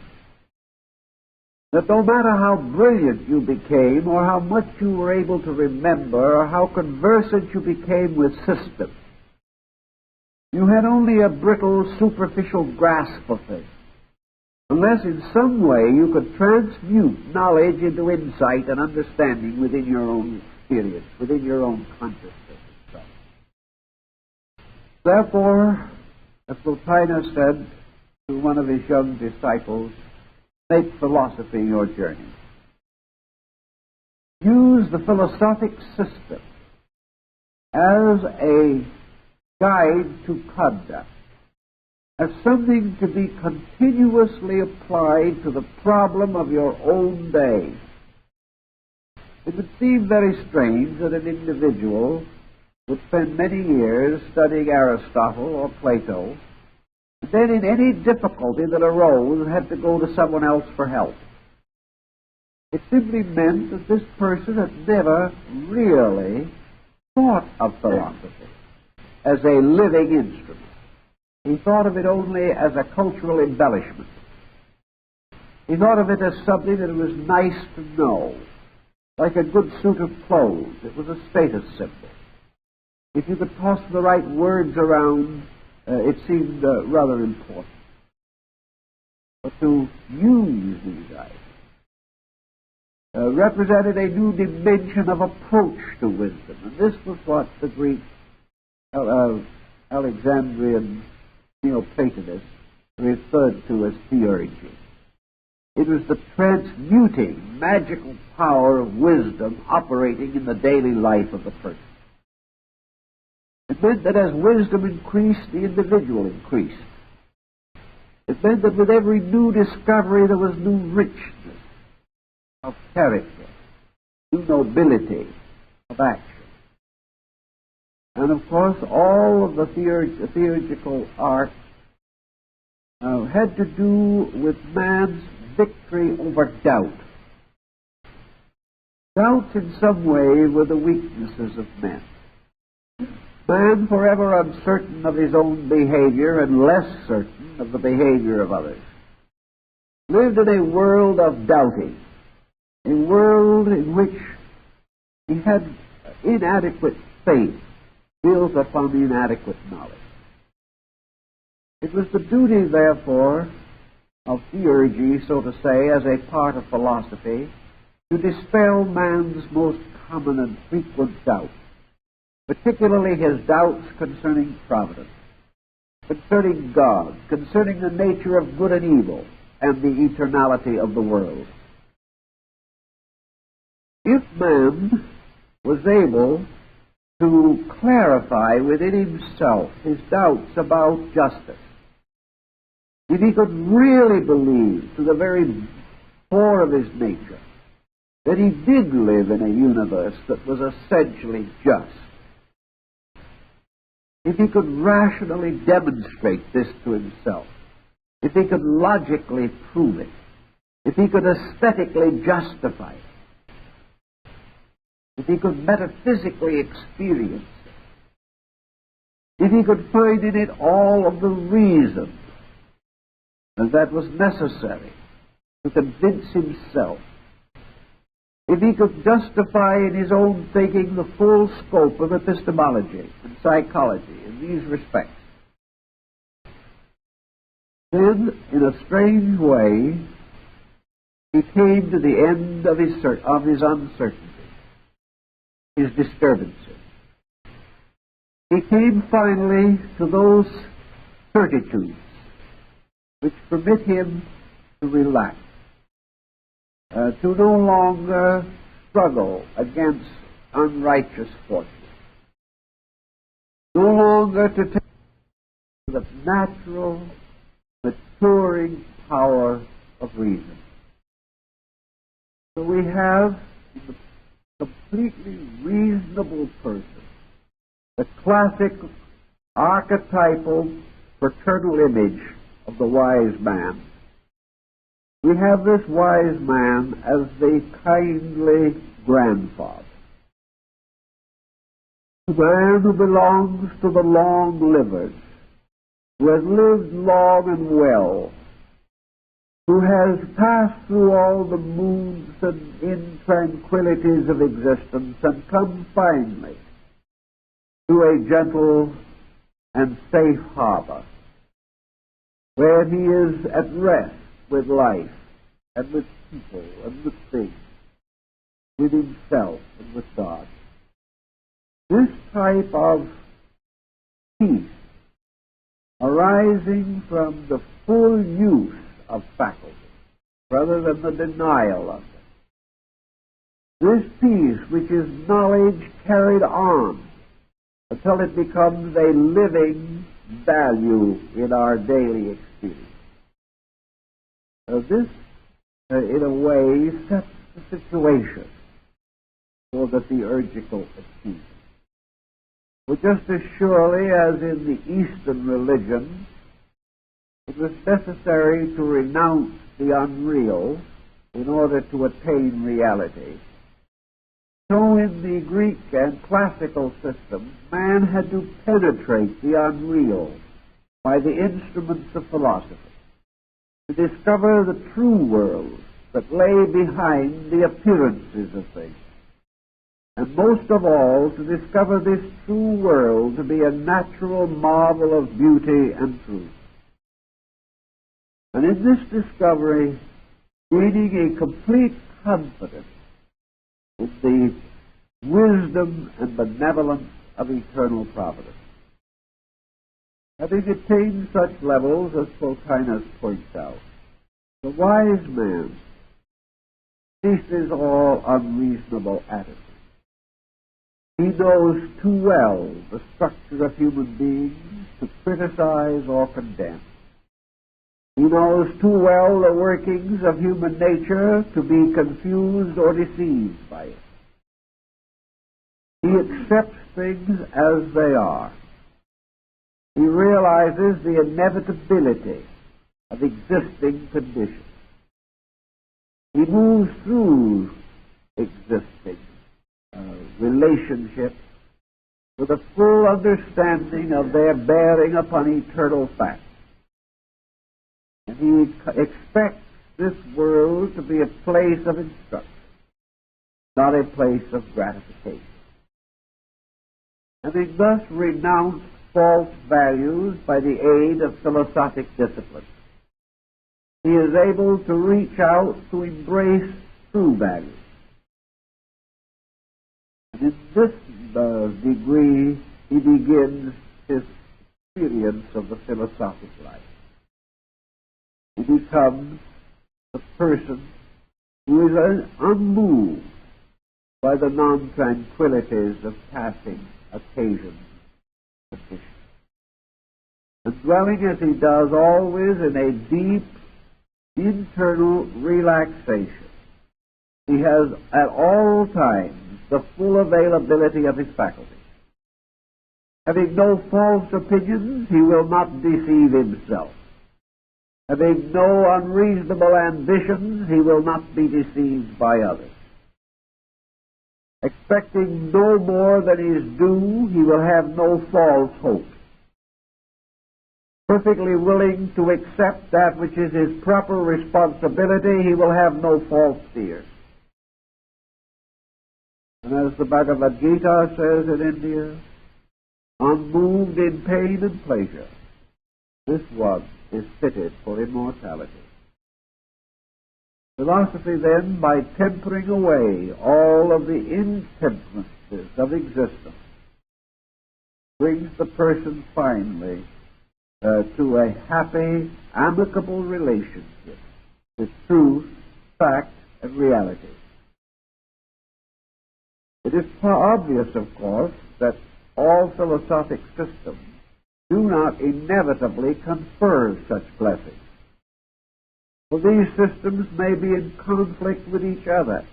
That no matter how brilliant you became, or how much you were able to remember, or how conversant you became with systems, you had only a brittle, superficial grasp of things, unless in some way you could transmute knowledge into insight and understanding within your own experience, within your own consciousness itself. Therefore, as Plotinus said to one of his young disciples, make philosophy your journey. use the philosophic system as a guide to conduct, as something to be continuously applied to the problem of your own day. It would seem very strange that an individual would spend many years studying Aristotle or Plato, and then in any difficulty that arose had to go to someone else for help. It simply meant that this person had never really thought of philosophy as a living instrument. He thought of it only as a cultural embellishment. He thought of it as something that it was nice to know, like a good suit of clothes. It was a status symbol. If you could toss the right words around, it seemed rather important. But to use these ideas represented a new dimension of approach to wisdom. And this was what the Greek Alexandrian Neoplatonists referred to as Theurgy. It was the transmuting, magical power of wisdom operating in the daily life of the person. It meant that as wisdom increased, the individual increased. It meant that with every new discovery there was new richness of character, new nobility of action. And of course, all of the theurgical art had to do with man's victory over doubt. Doubts in some way were the weaknesses of men. Man, forever uncertain of his own behavior and less certain of the behavior of others, lived in a world of doubting, a world in which he had inadequate faith built upon inadequate knowledge. It was the duty, therefore, of theurgy, so to say, as a part of philosophy, to dispel man's most common and frequent doubts, particularly his doubts concerning providence, concerning God, concerning the nature of good and evil, and the eternality of the world. If man was able to clarify within himself his doubts about justice, if he could really believe to the very core of his nature that he did live in a universe that was essentially just, if he could rationally demonstrate this to himself, if he could logically prove it, if he could aesthetically justify it, if he could metaphysically experience it, if he could find in it all of the reason that was necessary to convince himself, if he could justify in his own thinking the full scope of epistemology and psychology in these respects, then, in a strange way, he came to the end of his uncertainty, his disturbances. He came finally to those certitudes which permit him to relax, to no longer struggle against unrighteous fortune, no longer to take the natural, maturing power of reason. So we have in the completely reasonable person the classic archetypal fraternal image of the wise man. We have this wise man as the kindly grandfather, the man who belongs to the long-livers, who has lived long and well, who has passed through all the moods and intranquilities of existence and come finally to a gentle and safe harbor, where he is at rest with life and with people and with things, with himself and with God. This type of peace arising from the full use of faculty rather than the denial of them This peace, which is knowledge carried on until it becomes a living value in our daily experience. This, in a way, sets the situation for the theurgical achievement. But just as surely as in the Eastern religion, it was necessary to renounce the unreal in order to attain reality, so in the Greek and classical systems, man had to penetrate the unreal by the instruments of philosophy, to discover the true world that lay behind the appearances of things, and most of all, to discover this true world to be a natural marvel of beauty and truth. And in this discovery, gaining a complete confidence in the wisdom and benevolence of eternal providence. Having attained such levels, as Plotinus points out, the wise man ceases all unreasonable attitude. He knows too well the structure of human beings to criticize or condemn. He knows too well the workings of human nature to be confused or deceived by it. He accepts things as they are. He realizes the inevitability of existing conditions. He moves through existing relationships with a full understanding of their bearing upon eternal facts. And he expects this world to be a place of instruction, not a place of gratification. Having thus renounced false values by the aid of philosophic discipline, he is able to reach out to embrace true values. And in this degree, he begins his experience of the philosophic life. He becomes a person who is unmoved by the non-tranquillities of passing occasions and conditions. And dwelling as he does always in a deep internal relaxation, he has at all times the full availability of his faculties. Having no false opinions, he will not deceive himself. Having no unreasonable ambitions, he will not be deceived by others. Expecting no more than is due, he will have no false hope. Perfectly willing to accept that which is his proper responsibility, he will have no false fears. And as the Bhagavad Gita says in India, unmoved in pain and pleasure, this one is fitted for immortality. Philosophy then, by tempering away all of the intemperances of existence, brings the person finally to a happy, amicable relationship with truth, fact, and reality. It is obvious, of course, that all philosophic systems do not inevitably confer such blessings. For these systems may be in conflict with each other.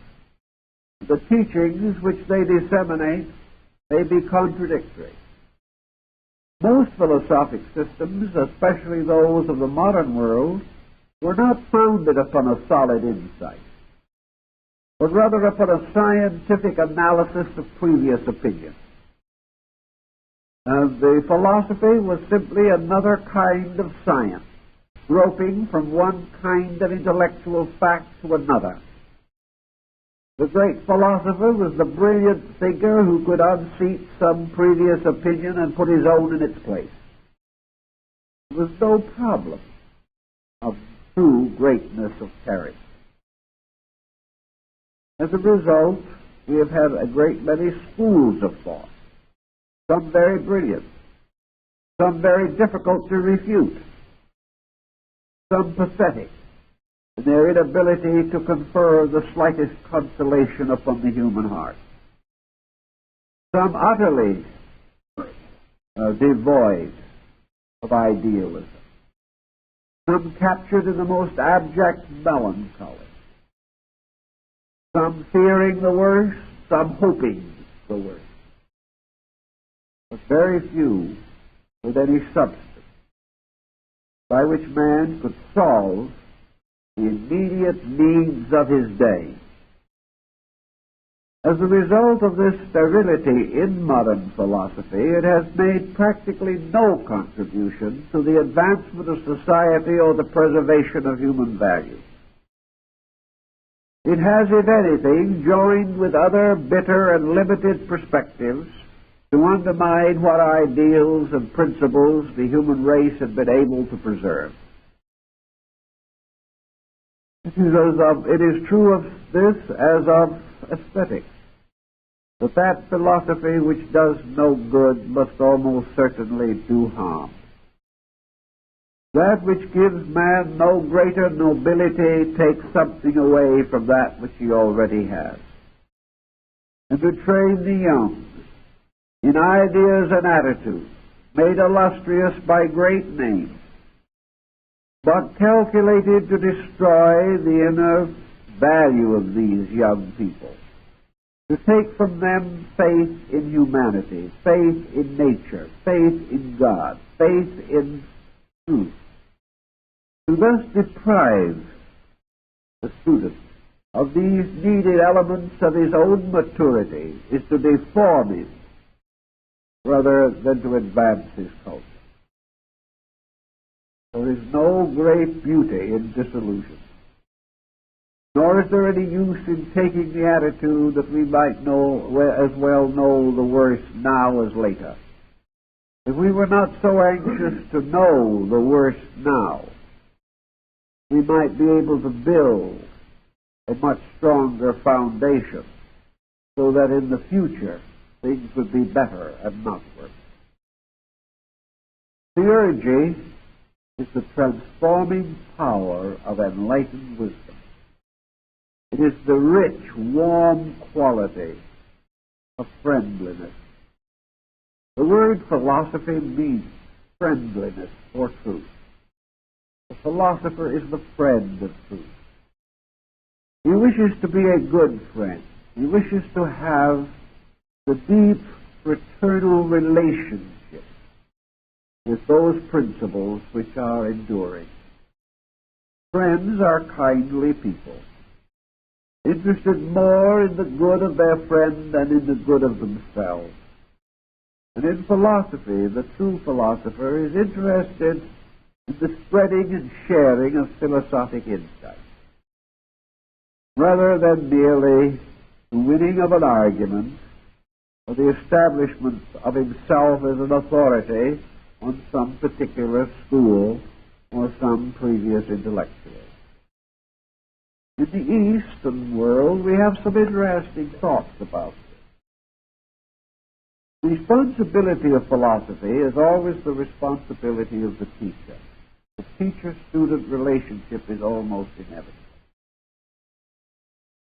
The teachings which they disseminate may be contradictory. Most philosophic systems, especially those of the modern world, were not founded upon a solid insight, but rather upon a scientific analysis of previous opinions. The philosophy was simply another kind of science, groping from one kind of intellectual fact to another. The great philosopher was the brilliant thinker who could unseat some previous opinion and put his own in its place. There was no problem of true greatness of character. As a result, we have had a great many schools of thought, some very brilliant, some very difficult to refute, some pathetic, in their inability to confer the slightest consolation upon the human heart. Some utterly devoid of idealism. Some captured in the most abject melancholy. Some fearing the worst, some hoping the worst. But very few with any substance by which man could solve the immediate needs of his day. As a result of this sterility in modern philosophy, it has made practically no contribution to the advancement of society or the preservation of human values. It has, if anything, joined with other bitter and limited perspectives to undermine what ideals and principles the human race had been able to preserve. It is true of this as of aesthetics, that philosophy which does no good must almost certainly do harm. That which gives man no greater nobility takes something away from that which he already has. And to train the young in ideas and attitudes made illustrious by great names, but calculated to destroy the inner value of these young people, to take from them faith in humanity, faith in nature, faith in God, faith in truth. To thus deprive the student of these needed elements of his own maturity is to deform him rather than to advance his culture. There is no great beauty in disillusion, nor is there any use in taking the attitude that we might as well know the worst now as later. If we were not so anxious to know the worst now, we might be able to build a much stronger foundation so that in the future things would be better and not worse. Theurgy is the transforming power of enlightened wisdom. It is the rich, warm quality of friendliness. The word philosophy means friendliness or truth. The philosopher is the friend of truth. He wishes to be a good friend. He wishes to have the deep fraternal relationship with those principles which are enduring. Friends are kindly people, interested more in the good of their friend than in the good of themselves. And in philosophy, the true philosopher is interested in the spreading and sharing of philosophic insight, rather than merely the winning of an argument or the establishment of himself as an authority on some particular school or some previous intellectual. In the Eastern world, we have some interesting thoughts about this. The responsibility of philosophy is always the responsibility of the teacher. The teacher-student relationship is almost inevitable.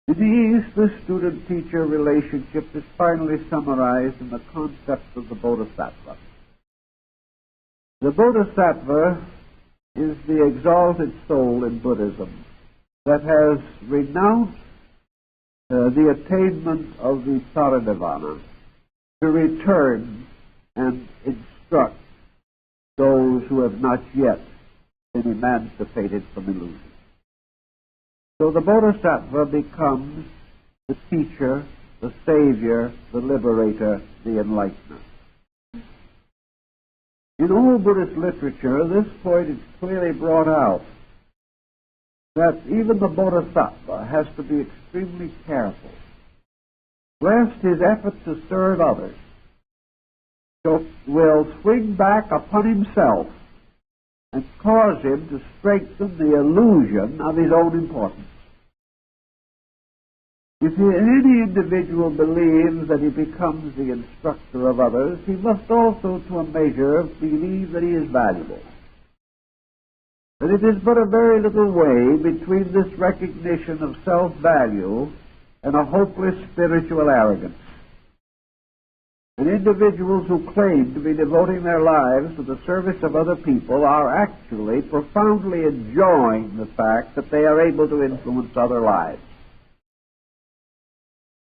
In the East, the student-teacher relationship is finally summarized in the concept of the Bodhisattva. The Bodhisattva is the exalted soul in Buddhism that has renounced the attainment of the Parinirvana to return and instruct those who have not yet been emancipated from illusion. So the Bodhisattva becomes the teacher, the savior, the liberator, the enlightener. In all Buddhist literature, this point is clearly brought out, that even the Bodhisattva has to be extremely careful, lest his effort to serve others will swing back upon himself and cause him to strengthen the illusion of his own importance. If any individual believes that he becomes the instructor of others, he must also, to a measure, believe that he is valuable. that it is but a very little way between this recognition of self-value and a hopeless spiritual arrogance. And individuals who claim to be devoting their lives to the service of other people are actually profoundly enjoying the fact that they are able to influence other lives.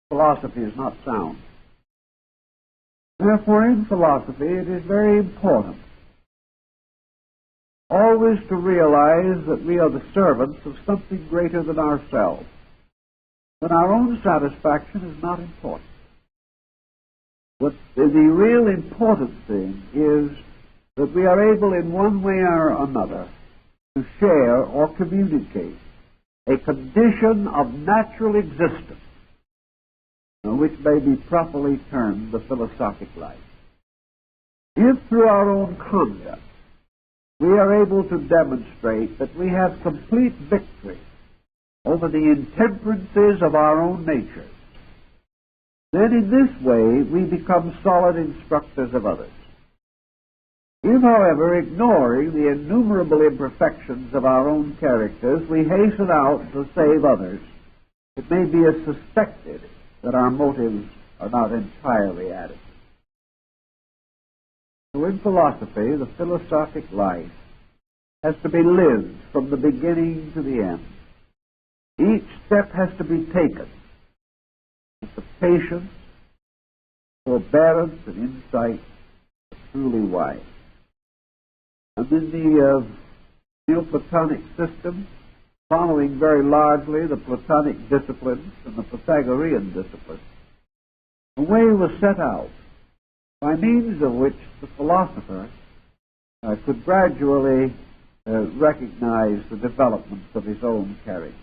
Philosophy is not sound. Therefore, in philosophy, it is very important always to realize that we are the servants of something greater than ourselves, that our own satisfaction is not important. But the real important thing is that we are able in one way or another to share or communicate a condition of natural existence, which may be properly termed the philosophic life. If through our own conduct we are able to demonstrate that we have complete victory over the intemperances of our own natures, then in this way we become solid instructors of others. If, however, ignoring the innumerable imperfections of our own characters, we hasten out to save others, it may be suspected that our motives are not entirely adequate. So in philosophy, the philosophic life has to be lived from the beginning to the end. Each step has to be taken with the patience, forbearance, and insight that truly wise. And in the Neoplatonic system, following very largely the Platonic disciplines and the Pythagorean disciplines, a way was set out by means of which the philosopher could gradually recognize the developments of his own character.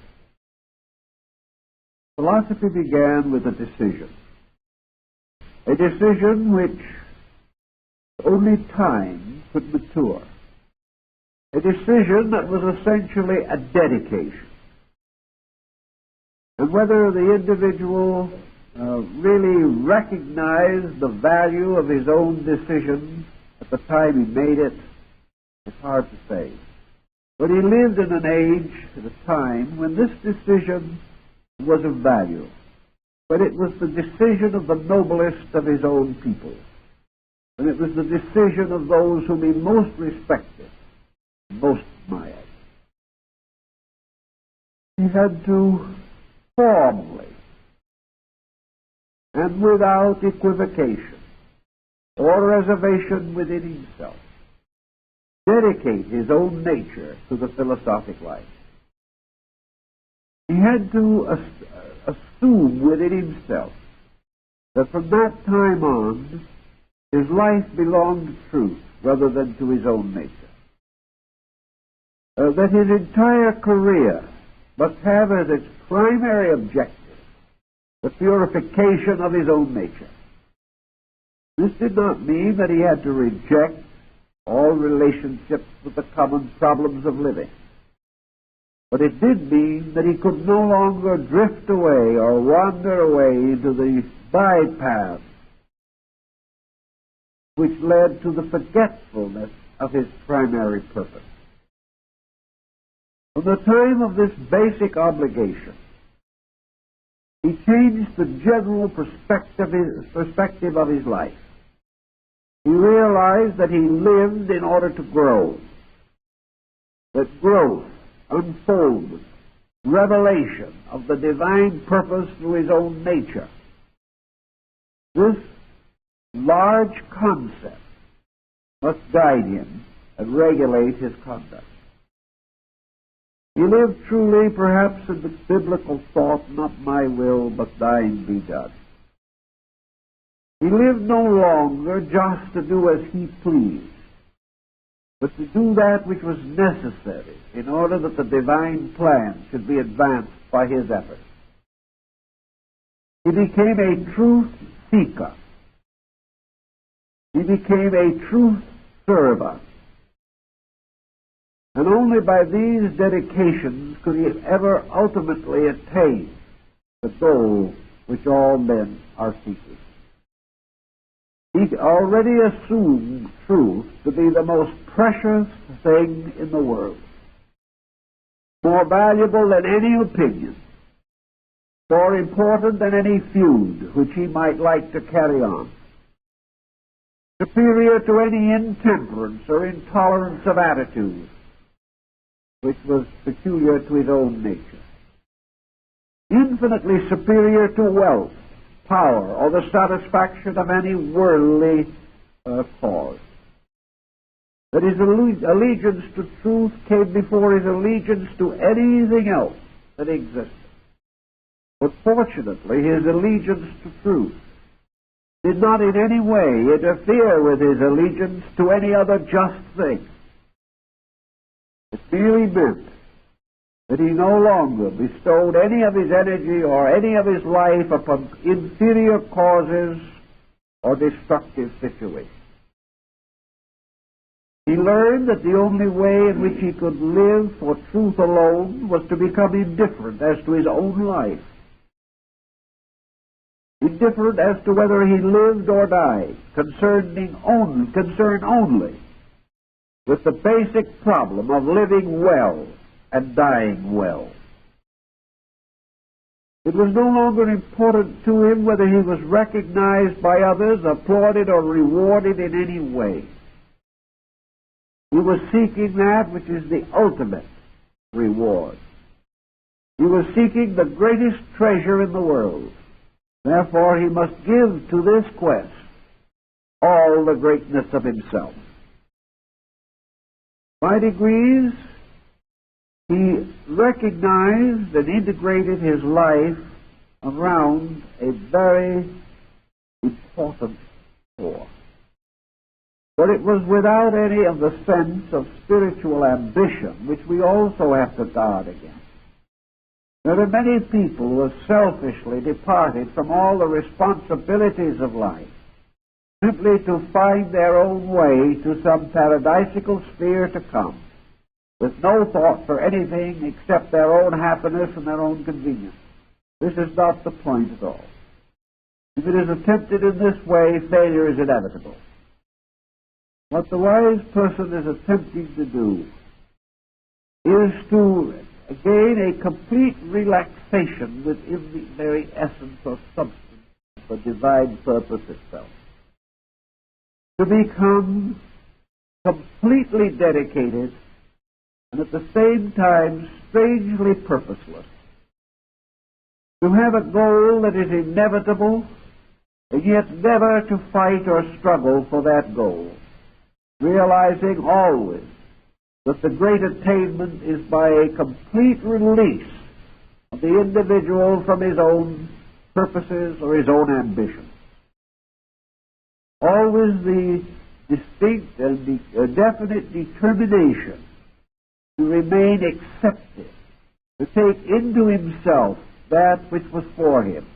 Philosophy began with a decision which only time could mature, a decision that was essentially a dedication. And whether the individual really recognized the value of his own decision at the time he made it, it's hard to say. But he lived in an age, at a time, when this decision was of value. But it was the decision of the noblest of his own people. And it was the decision of those whom he most respected, most admired. He had to formally and without equivocation or reservation within himself dedicate his own nature to the philosophic life. He had to assume within himself that from that time on his life belonged to truth rather than to his own nature. That his entire career must have as its primary objective the purification of his own nature. This did not mean that he had to reject all relationships with the common problems of living. But it did mean that he could no longer drift away or wander away into the bypaths which led to the forgetfulness of his primary purpose. From the time of this basic obligation, he changed the general perspective of his life. He realized that he lived in order to grow, that growth, unfoldment, revelation of the divine purpose through his own nature. This large concept must guide him and regulate his conduct. He lived truly, perhaps, in the biblical thought, not my will, but thine be done. He lived no longer just to do as he pleased, but to do that which was necessary in order that the divine plan should be advanced by his efforts. He became a truth seeker. He became a truth server. And only by these dedications could he ever ultimately attain the goal which all men are seeking. He already assumed truth to be the most precious thing in the world. more valuable than any opinion, more important than any feud which he might like to carry on, superior to any intemperance or intolerance of attitude which was peculiar to his own nature, infinitely superior to wealth, power, or the satisfaction of any worldly cause. That his allegiance to truth came before his allegiance to anything else that existed. But fortunately, his allegiance to truth did not in any way interfere with his allegiance to any other just thing. It merely meant that he no longer bestowed any of his energy or any of his life upon inferior causes or destructive situations. He learned that the only way in which he could live for truth alone was to become indifferent as to his own life, indifferent as to whether he lived or died, concerned only with the basic problem of living well and dying well. It was no longer important to him whether he was recognized by others, applauded, or rewarded in any way. He was seeking that which is the ultimate reward. He was seeking the greatest treasure in the world. Therefore, he must give to this quest all the greatness of himself. By degrees, he recognized and integrated his life around a very important core. But it was without any of the sense of spiritual ambition, which we also have to guard against. There are many people who have selfishly departed from all the responsibilities of life, simply to find their own way to some paradisical sphere to come, with no thought for anything except their own happiness and their own convenience. This is not the point at all. If it is attempted in this way, failure is inevitable. What the wise person is attempting to do is to gain a complete relaxation within the very essence or substance of the divine purpose itself. To become completely dedicated and at the same time strangely purposeless. To have a goal that is inevitable and yet never to fight or struggle for that goal, realizing always that the great attainment is by a complete release of the individual from his own purposes or his own ambitions. Always the distinct and definite determination to remain accepted, to take into himself that which was for him,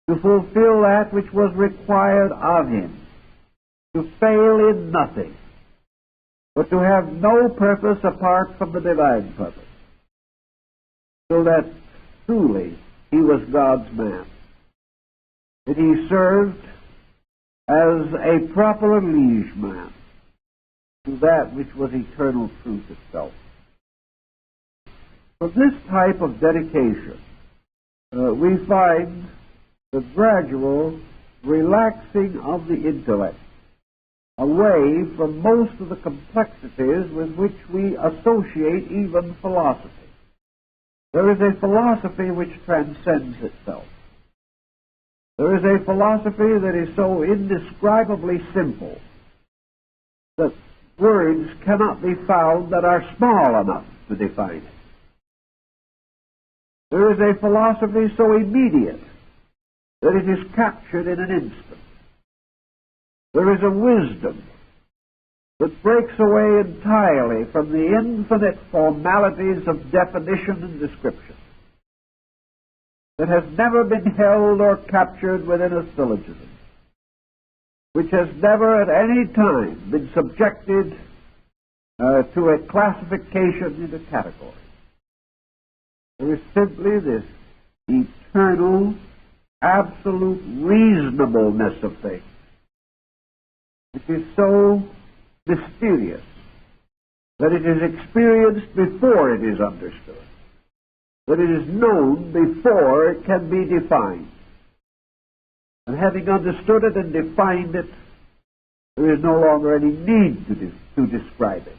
to fulfill that which was required of him, to fail in nothing, but to have no purpose apart from the divine purpose, so that truly he was God's man, that he served as a proper liege man to that which was eternal truth itself. From this type of dedication, we find the gradual relaxing of the intellect away from most of the complexities with which we associate even philosophy. There is a philosophy which transcends itself. There is a philosophy that is so indescribably simple that words cannot be found that are small enough to define it. There is a philosophy so immediate that it is captured in an instant. There is a wisdom that breaks away entirely from the infinite formalities of definition and description, that has never been held or captured within a syllogism, which has never at any time been subjected to a classification into categories. There is simply this eternal, absolute reasonableness of things, which is so mysterious that it is experienced before it is understood, that it is known before it can be defined. And having understood it and defined it, there is no longer any need to describe it,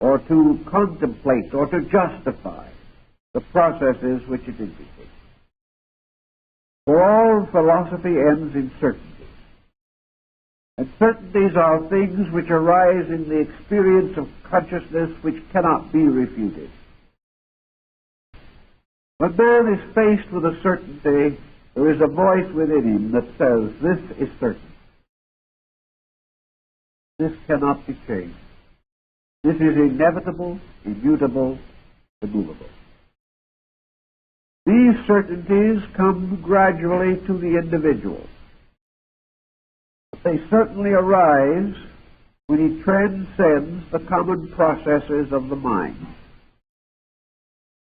or to contemplate, or to justify the processes which it indicates. For all philosophy ends in certainty. And certainties are things which arise in the experience of consciousness which cannot be refuted. When man is faced with a certainty, there is a voice within him that says, "This is certain. This cannot be changed. This is inevitable, immutable, immovable." These certainties come gradually to the individual. But they certainly arise when he transcends the common processes of the mind.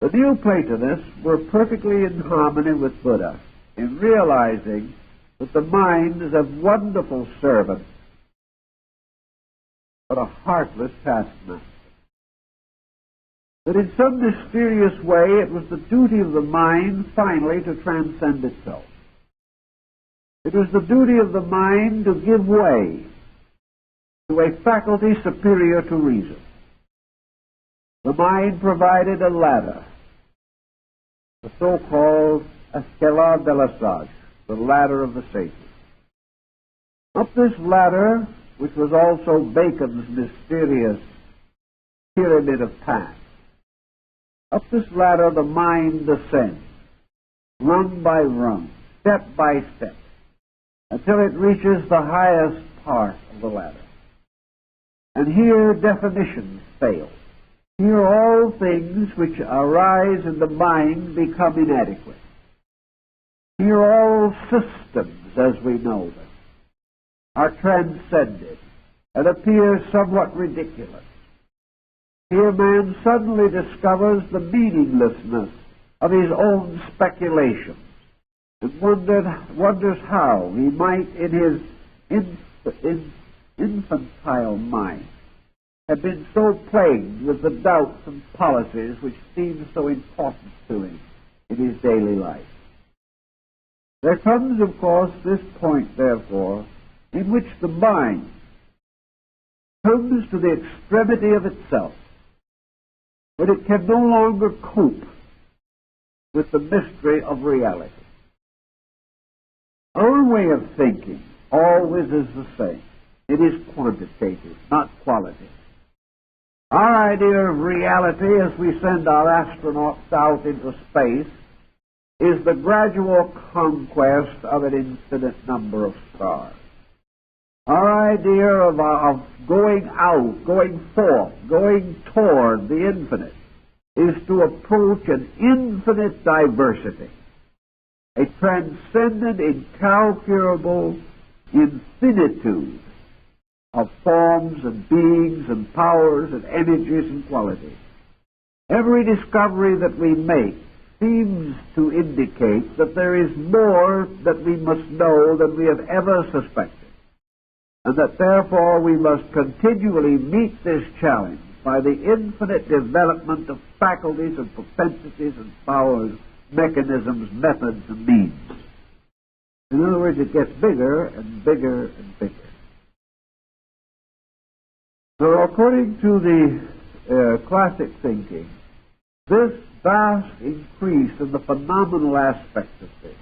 The Neoplatonists were perfectly in harmony with Buddha in realizing that the mind is a wonderful servant, but a heartless taskmaster. That in some mysterious way it was the duty of the mind finally to transcend itself. It was the duty of the mind to give way to a faculty superior to reason. The mind provided a ladder, the so-called escalade de la sage, the ladder of the sages. Up this ladder, which was also Bacon's mysterious pyramid of paths, up this ladder the mind descends, rung by rung, step by step, until it reaches the highest part of the ladder. And here definitions fail. Here all things which arise in the mind become inadequate. Here all systems, as we know them, are transcended and appear somewhat ridiculous. Here man suddenly discovers the meaninglessness of his own speculations and wonders how he might, in his infantile mind, have been so plagued with the doubts and policies which seem so important to him in his daily life. There comes, of course, this point, therefore, in which the mind comes to the extremity of itself, but it can no longer cope with the mystery of reality. Our way of thinking always is the same. It is quantitative, not qualitative. Our idea of reality as we send our astronauts out into space is the gradual conquest of an infinite number of stars. Our idea of going out, going forth, going toward the infinite is to approach an infinite diversity, a transcendent, incalculable infinitude of forms and beings and powers and energies and qualities. Every discovery that we make seems to indicate that there is more that we must know than we have ever suspected, and that therefore we must continually meet this challenge by the infinite development of faculties and propensities and powers, mechanisms, methods, and means. In other words, it gets bigger and bigger and bigger. So according to the classic thinking, this vast increase in the phenomenal aspect of things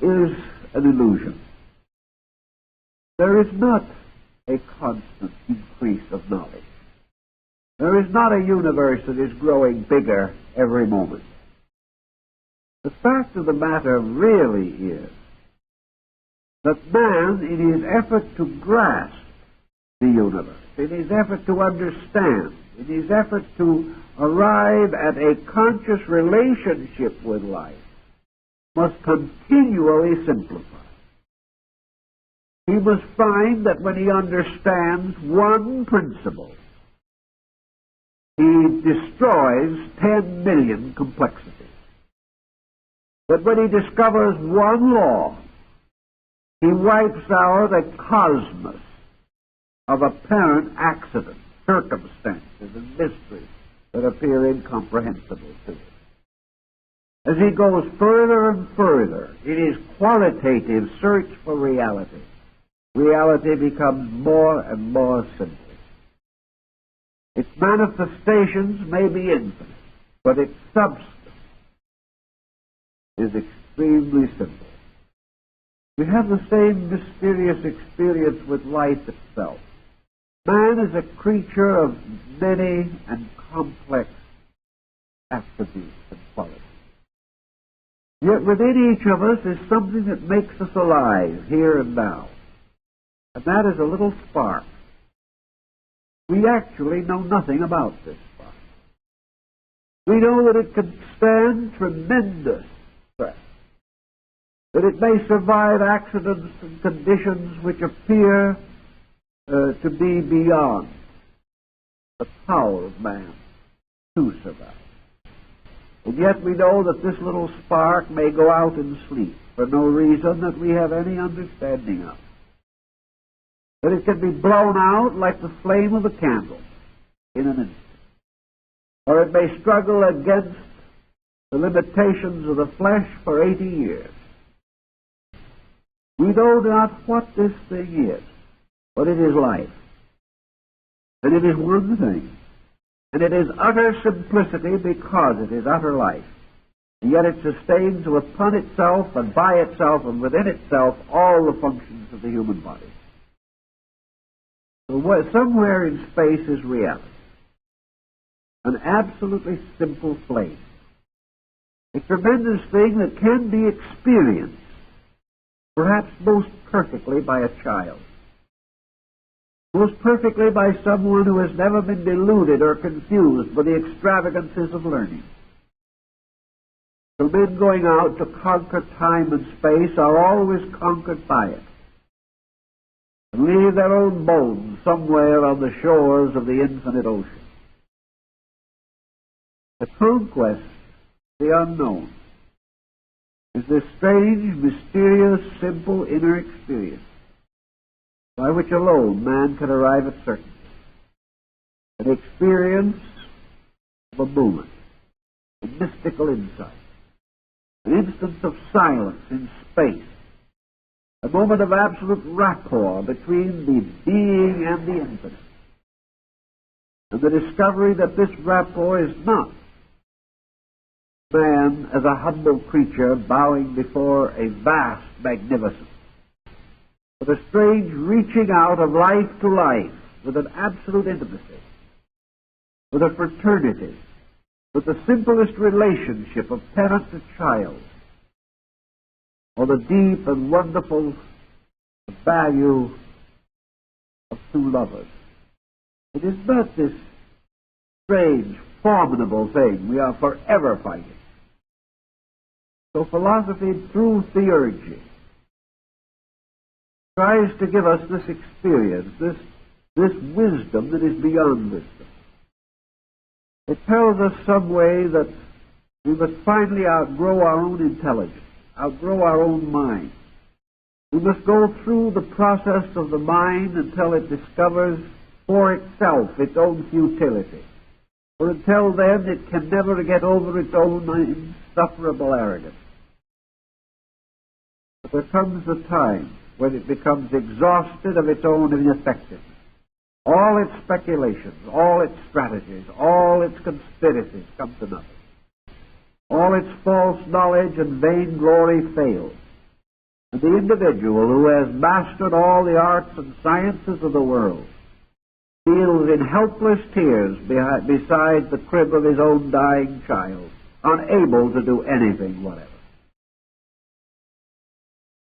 is an illusion. There is not a constant increase of knowledge. There is not a universe that is growing bigger every moment. The fact of the matter really is that man, in his effort to grasp the universe, in his effort to understand, in his effort to arrive at a conscious relationship with life, must continually simplify. He must find that when he understands one principle, he destroys 10 million complexities. That when he discovers one law, he wipes out a cosmos of apparent accidents, circumstances, and mysteries that appear incomprehensible to us. As he goes further and further in his qualitative search for reality, reality becomes more and more simple. Its manifestations may be infinite, but its substance is extremely simple. We have the same mysterious experience with life itself. Man is a creature of many and complex attributes and qualities. Yet within each of us is something that makes us alive here and now. And that is a little spark. We actually know nothing about this spark. We know that it can stand tremendous stress, that it may survive accidents and conditions which appear to be beyond the power of man to survive. And yet we know that this little spark may go out in sleep for no reason that we have any understanding of. That it can be blown out like the flame of a candle in an instant. Or it may struggle against the limitations of the flesh for 80 years. We know not what this thing is, but it is life. And it is one thing. And it is utter simplicity because it is utter life. And yet it sustains upon itself and by itself and within itself all the functions of the human body. So somewhere in space is reality. An absolutely simple flame. A tremendous thing that can be experienced, perhaps most perfectly by a child. Most perfectly by someone who has never been deluded or confused by the extravagances of learning. So men going out to conquer time and space are always conquered by it, and leave their own bones somewhere on the shores of the infinite ocean. The conquest, the unknown, is this strange, mysterious, simple inner experience by which alone man can arrive at certainty. An experience of a moment, a mystical insight, an instance of silence in space, a moment of absolute rapport between the being and the infinite, and the discovery that this rapport is not man as a humble creature bowing before a vast magnificence, but a strange reaching out of life to life with an absolute intimacy, with a fraternity, with the simplest relationship of parent to child, or the deep and wonderful value of two lovers. It is not this strange, formidable thing we are forever fighting. So philosophy, through theurgy, tries to give us this experience, this wisdom that is beyond wisdom. It tells us some way that we must finally outgrow our own intelligence, outgrow our own mind. We must go through the process of the mind until it discovers for itself its own futility. For until then it can never get over its own insufferable arrogance. But there comes a time when it becomes exhausted of its own ineffectiveness. All its speculations, all its strategies, all its conspiracies come to nothing. All its false knowledge and vain glory fails. And the individual who has mastered all the arts and sciences of the world feels in helpless tears beside the crib of his own dying child, unable to do anything whatever.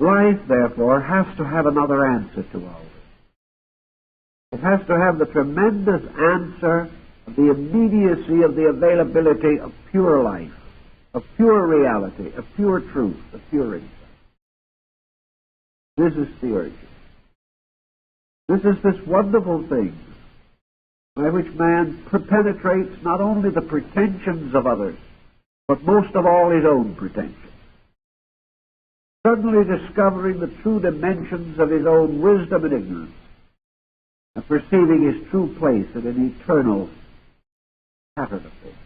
Life, therefore, has to have another answer to all this. It has to have the tremendous answer of the immediacy of the availability of pure life, of pure reality, of pure truth, of pure insight. This is theurgy. This is this wonderful thing by which man penetrates not only the pretensions of others, but most of all his own pretensions. Suddenly discovering the true dimensions of his own wisdom and ignorance, and perceiving his true place in an eternal pattern of things.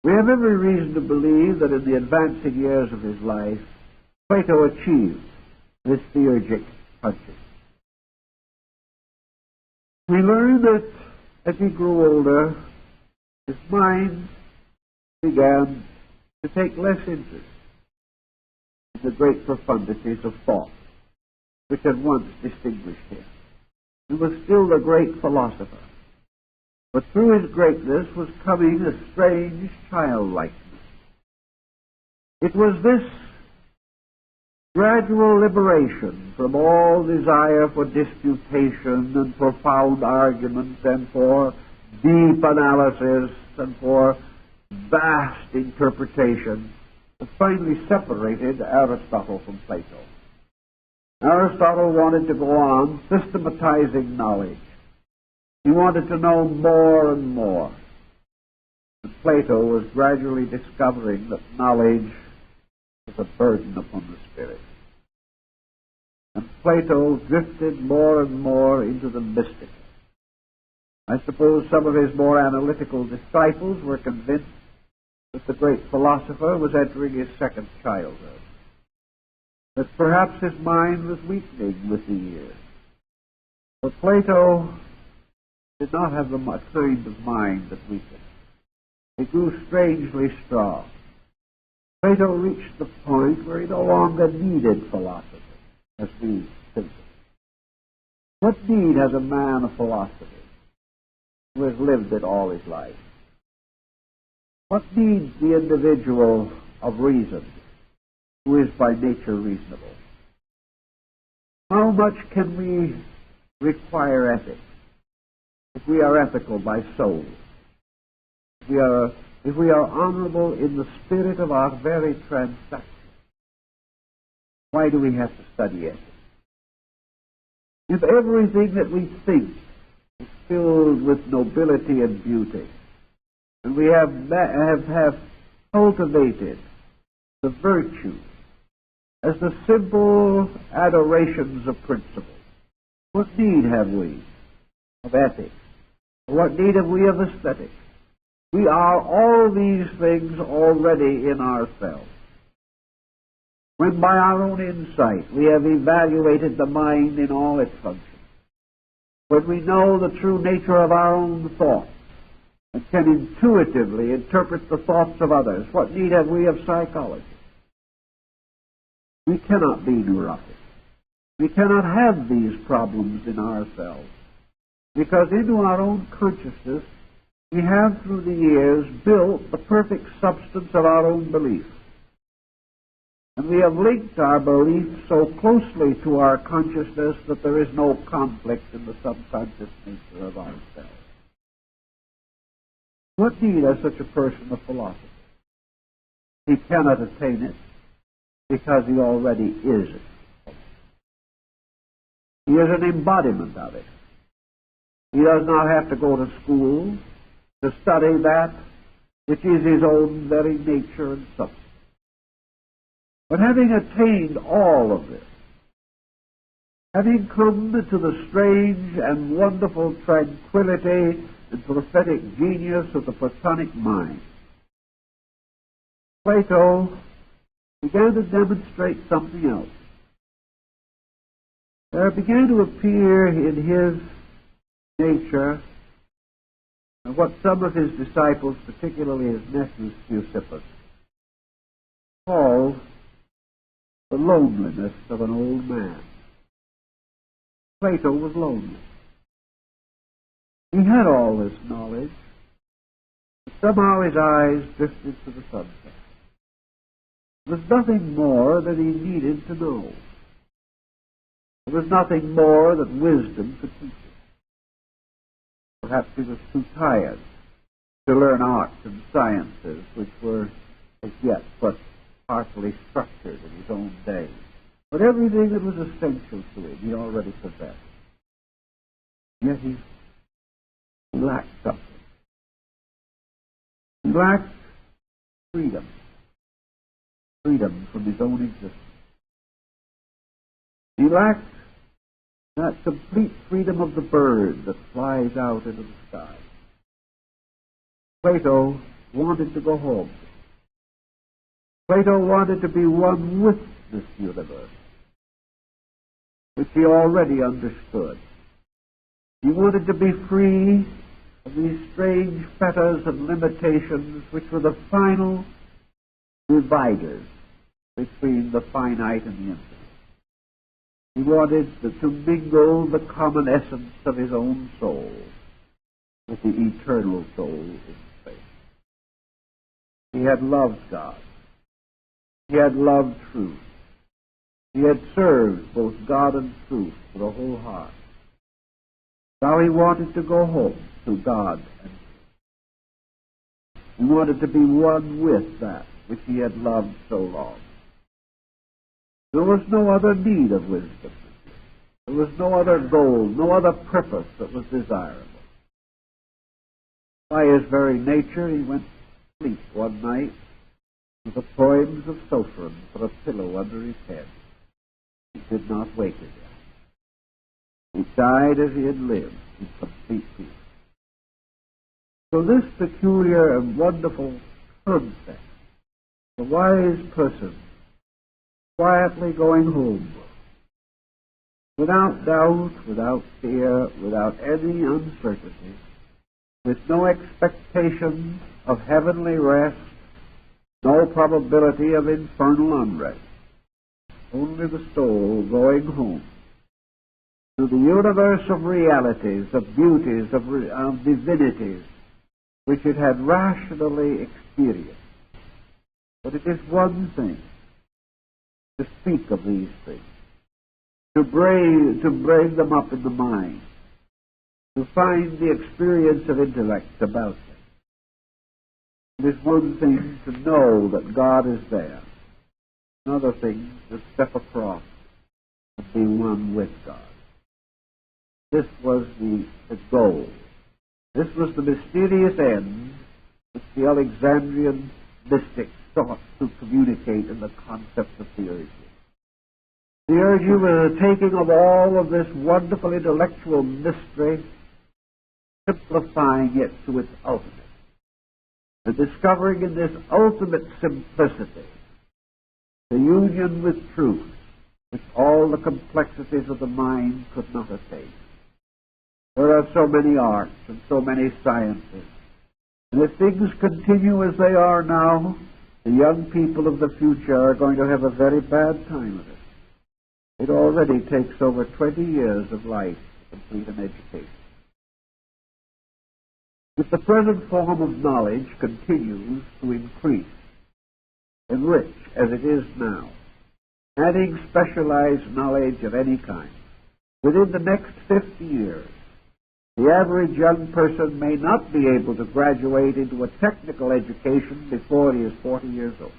We have every reason to believe that in the advancing years of his life, Plato achieved this theurgic punching. We learn that as he grew older, his mind began to take less interest in the great profundities of thought which had once distinguished him. He was still the great philosopher, but through his greatness was coming a strange childlikeness. It was this gradual liberation from all desire for disputation and profound argument and for deep analysis and for vast interpretation that finally separated Aristotle from Plato. Aristotle wanted to go on systematizing knowledge. He wanted to know more and more. And Plato was gradually discovering that knowledge was a burden upon the spirit. And Plato drifted more and more into the mystical. I suppose some of his more analytical disciples were convinced that the great philosopher was entering his second childhood, that perhaps his mind was weakening with the years. But Plato did not have the kind of mind that weakened. He grew strangely strong. Plato reached the point where he no longer needed philosophy, as we think. What need has a man of philosophy who has lived it all his life? What needs the individual of reason who is by nature reasonable? How much can we require ethics if we are ethical by soul? If we are honorable in the spirit of our very transaction? Why do we have to study ethics? If everything that we think is filled with nobility and beauty, and we have cultivated the virtue as the simple adorations of principle, what need have we of ethics? What need have we of aesthetics? We are all these things already in ourselves. When by our own insight we have evaluated the mind in all its functions, when we know the true nature of our own thoughts and can intuitively interpret the thoughts of others, what need have we of psychology? We cannot be neurotic. We cannot have these problems in ourselves, because into our own consciousness we have through the years built the perfect substance of our own belief. And we have linked our belief so closely to our consciousness that there is no conflict in the subconscious nature of ourselves. What need has such a person of philosophy? He cannot attain it because he already is it. He is an embodiment of it. He does not have to go to school to study that which is his own very nature and substance. But having attained all of this, having come to the strange and wonderful tranquility and prophetic genius of the Platonic mind, Plato began to demonstrate something else. There began to appear in his nature what some of his disciples, particularly his nephew Speusippus, called the loneliness of an old man. Plato was lonely. He had all this knowledge, but somehow his eyes drifted to the sunset. There was nothing more that he needed to know. There was nothing more that wisdom could teach him. Perhaps he was too tired to learn arts and sciences which were as yet but partially structured in his own day. But everything that was essential to him he already possessed. Yet he lacked something. He lacked freedom. Freedom from his own existence. He lacked that complete freedom of the bird that flies out into the sky. Plato wanted to go home. Plato wanted to be one with this universe, which he already understood. He wanted to be free of these strange fetters and limitations which were the final dividers between the finite and the infinite. He wanted to mingle the common essence of his own soul with the eternal soul in space. He had loved God. He had loved truth. He had served both God and truth with a whole heart. Now he wanted to go home to God and truth. He wanted to be one with that which he had loved so long. There was no other need of wisdom. There was no other goal, no other purpose that was desirable. By his very nature, he went to sleep one night with the poems of Sophron for a pillow under his head. He did not wake again. He died as he had lived, in complete peace. So this peculiar and wonderful concept, the wise person quietly going home, without doubt, without fear, without any uncertainty, with no expectation of heavenly rest, no probability of infernal unrest, only the soul going home to the universe of realities, of beauties, of divinities, which it had rationally experienced. But it is one thing to speak of these things, to bring them up in the mind, to find the experience of intellect about them. It is one thing to know that God is there. Another thing to step across and be one with God. This was the goal. This was the mysterious end which the Alexandrian mystics sought to communicate in the concept of theurgy. Theurgy was a taking of all of this wonderful intellectual mystery, simplifying it to its ultimate, and discovering in this ultimate simplicity the union with truth, which all the complexities of the mind could not attain. There are so many arts and so many sciences, and if things continue as they are now, the young people of the future are going to have a very bad time of it. It already takes over 20 years of life to complete an education. If the present form of knowledge continues to increase, enrich as it is now, adding specialized knowledge of any kind, within the next 50 years, the average young person may not be able to graduate into a technical education before he is 40 years old.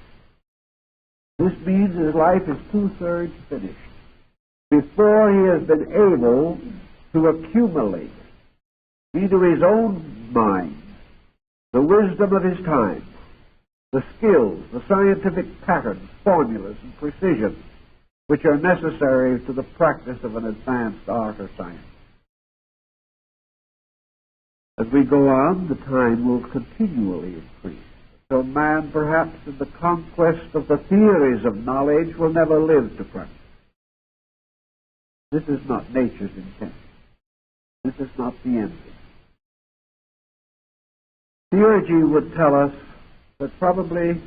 This means his life is two-thirds finished before he has been able to accumulate into his own mind the wisdom of his time, the skills, the scientific patterns, formulas, and precision which are necessary to the practice of an advanced art or science. As we go on, the time will continually increase. So man, perhaps in the conquest of the theories of knowledge, will never live to practice. This is not nature's intent. This is not the ending. Theurgy would tell us that probably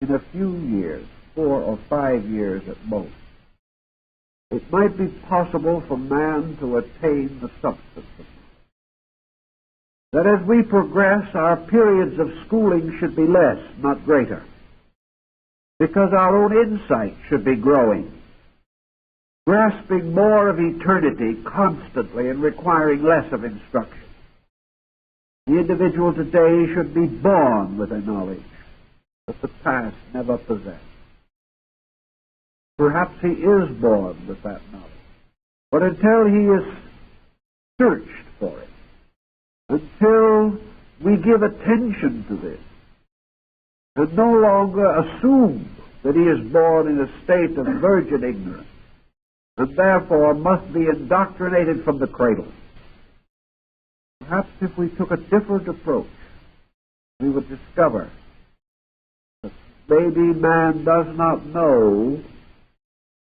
in a few years, 4 or 5 years at most, it might be possible for man to attain the substance of knowledge. That as we progress, our periods of schooling should be less, not greater, because our own insight should be growing, grasping more of eternity constantly and requiring less of instruction. The individual today should be born with a knowledge that the past never possessed. Perhaps he is born with that knowledge, but until he is searched for it, until we give attention to this, and no longer assume that he is born in a state of virgin ignorance, and therefore must be indoctrinated from the cradle. Perhaps if we took a different approach, we would discover that maybe man does not know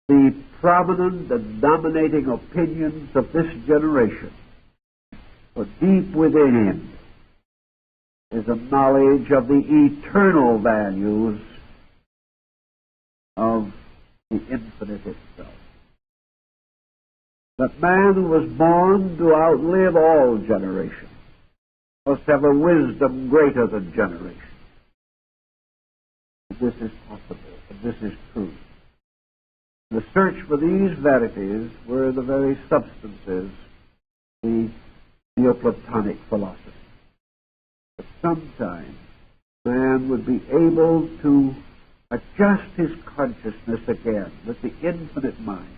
the prominent and dominating opinions of this generation, but deep within him is a knowledge of the eternal values of the infinite itself. That man who was born to outlive all generations must have a wisdom greater than generation. This is possible, and this is true. The search for these verities were the very substances of the Neoplatonic philosophy. But sometime man would be able to adjust his consciousness again with the infinite mind,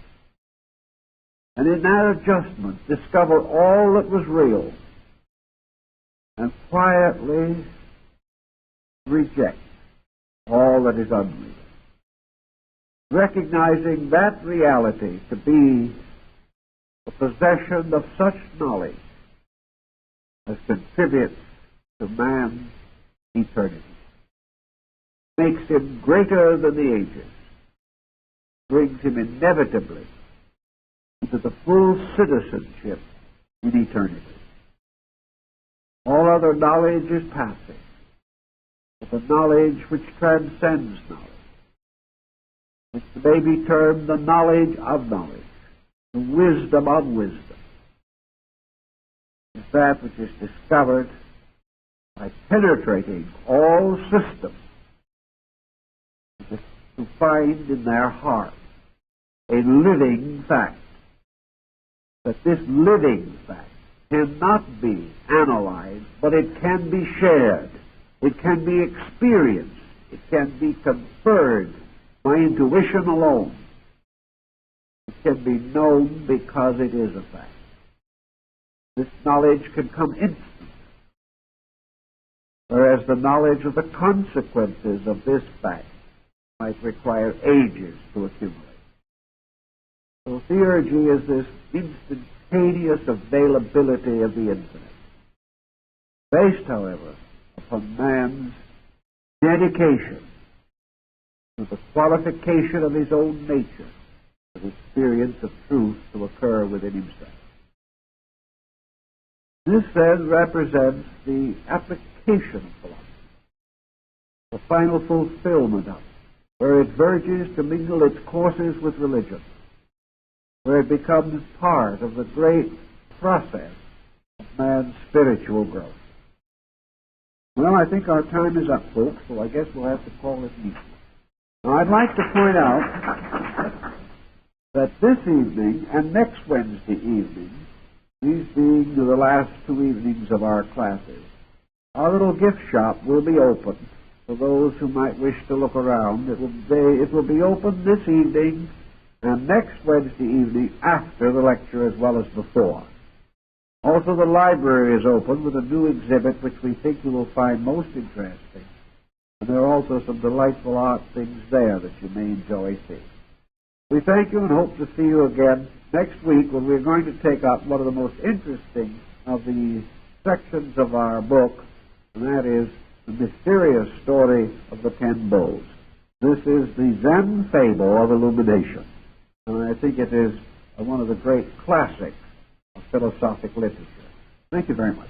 and in that adjustment discover all that was real and quietly reject all that is unreal, recognizing that reality to be the possession of such knowledge as contributes to man's eternity, makes him greater than the ages, brings him inevitably into the full citizenship in eternity. All other knowledge is passing, but the knowledge which transcends knowledge, which may be termed the knowledge of knowledge, the wisdom of wisdom, is that which is discovered by penetrating all systems to find in their heart a living fact. That this living fact cannot be analyzed, but it can be shared, it can be experienced, it can be conferred by intuition alone. It can be known because it is a fact. This knowledge can come instantly, whereas the knowledge of the consequences of this fact might require ages to accumulate. So theurgy is this instantaneous availability of the infinite, based, however, upon man's dedication to the qualification of his own nature, the experience of truth to occur within himself. This then represents the application of philosophy, the final fulfillment of it, where it verges to mingle its courses with religion, where it becomes part of the great process of man's spiritual growth. Well, I think our time is up, folks, so I guess we'll have to call it evening. Now, I'd like to point out that this evening and next Wednesday evening, these being the last two evenings of our classes, our little gift shop will be open for those who might wish to look around. It will be open this evening and next Wednesday evening after the lecture as well as before. Also, the library is open with a new exhibit which we think you will find most interesting. And there are also some delightful art things there that you may enjoy seeing. We thank you and hope to see you again next week when we're going to take up one of the most interesting of the sections of our book, and that is the mysterious story of the 10 Bowls. This is the Zen fable of illumination. And I think it is one of the great classics of philosophic literature. Thank you very much.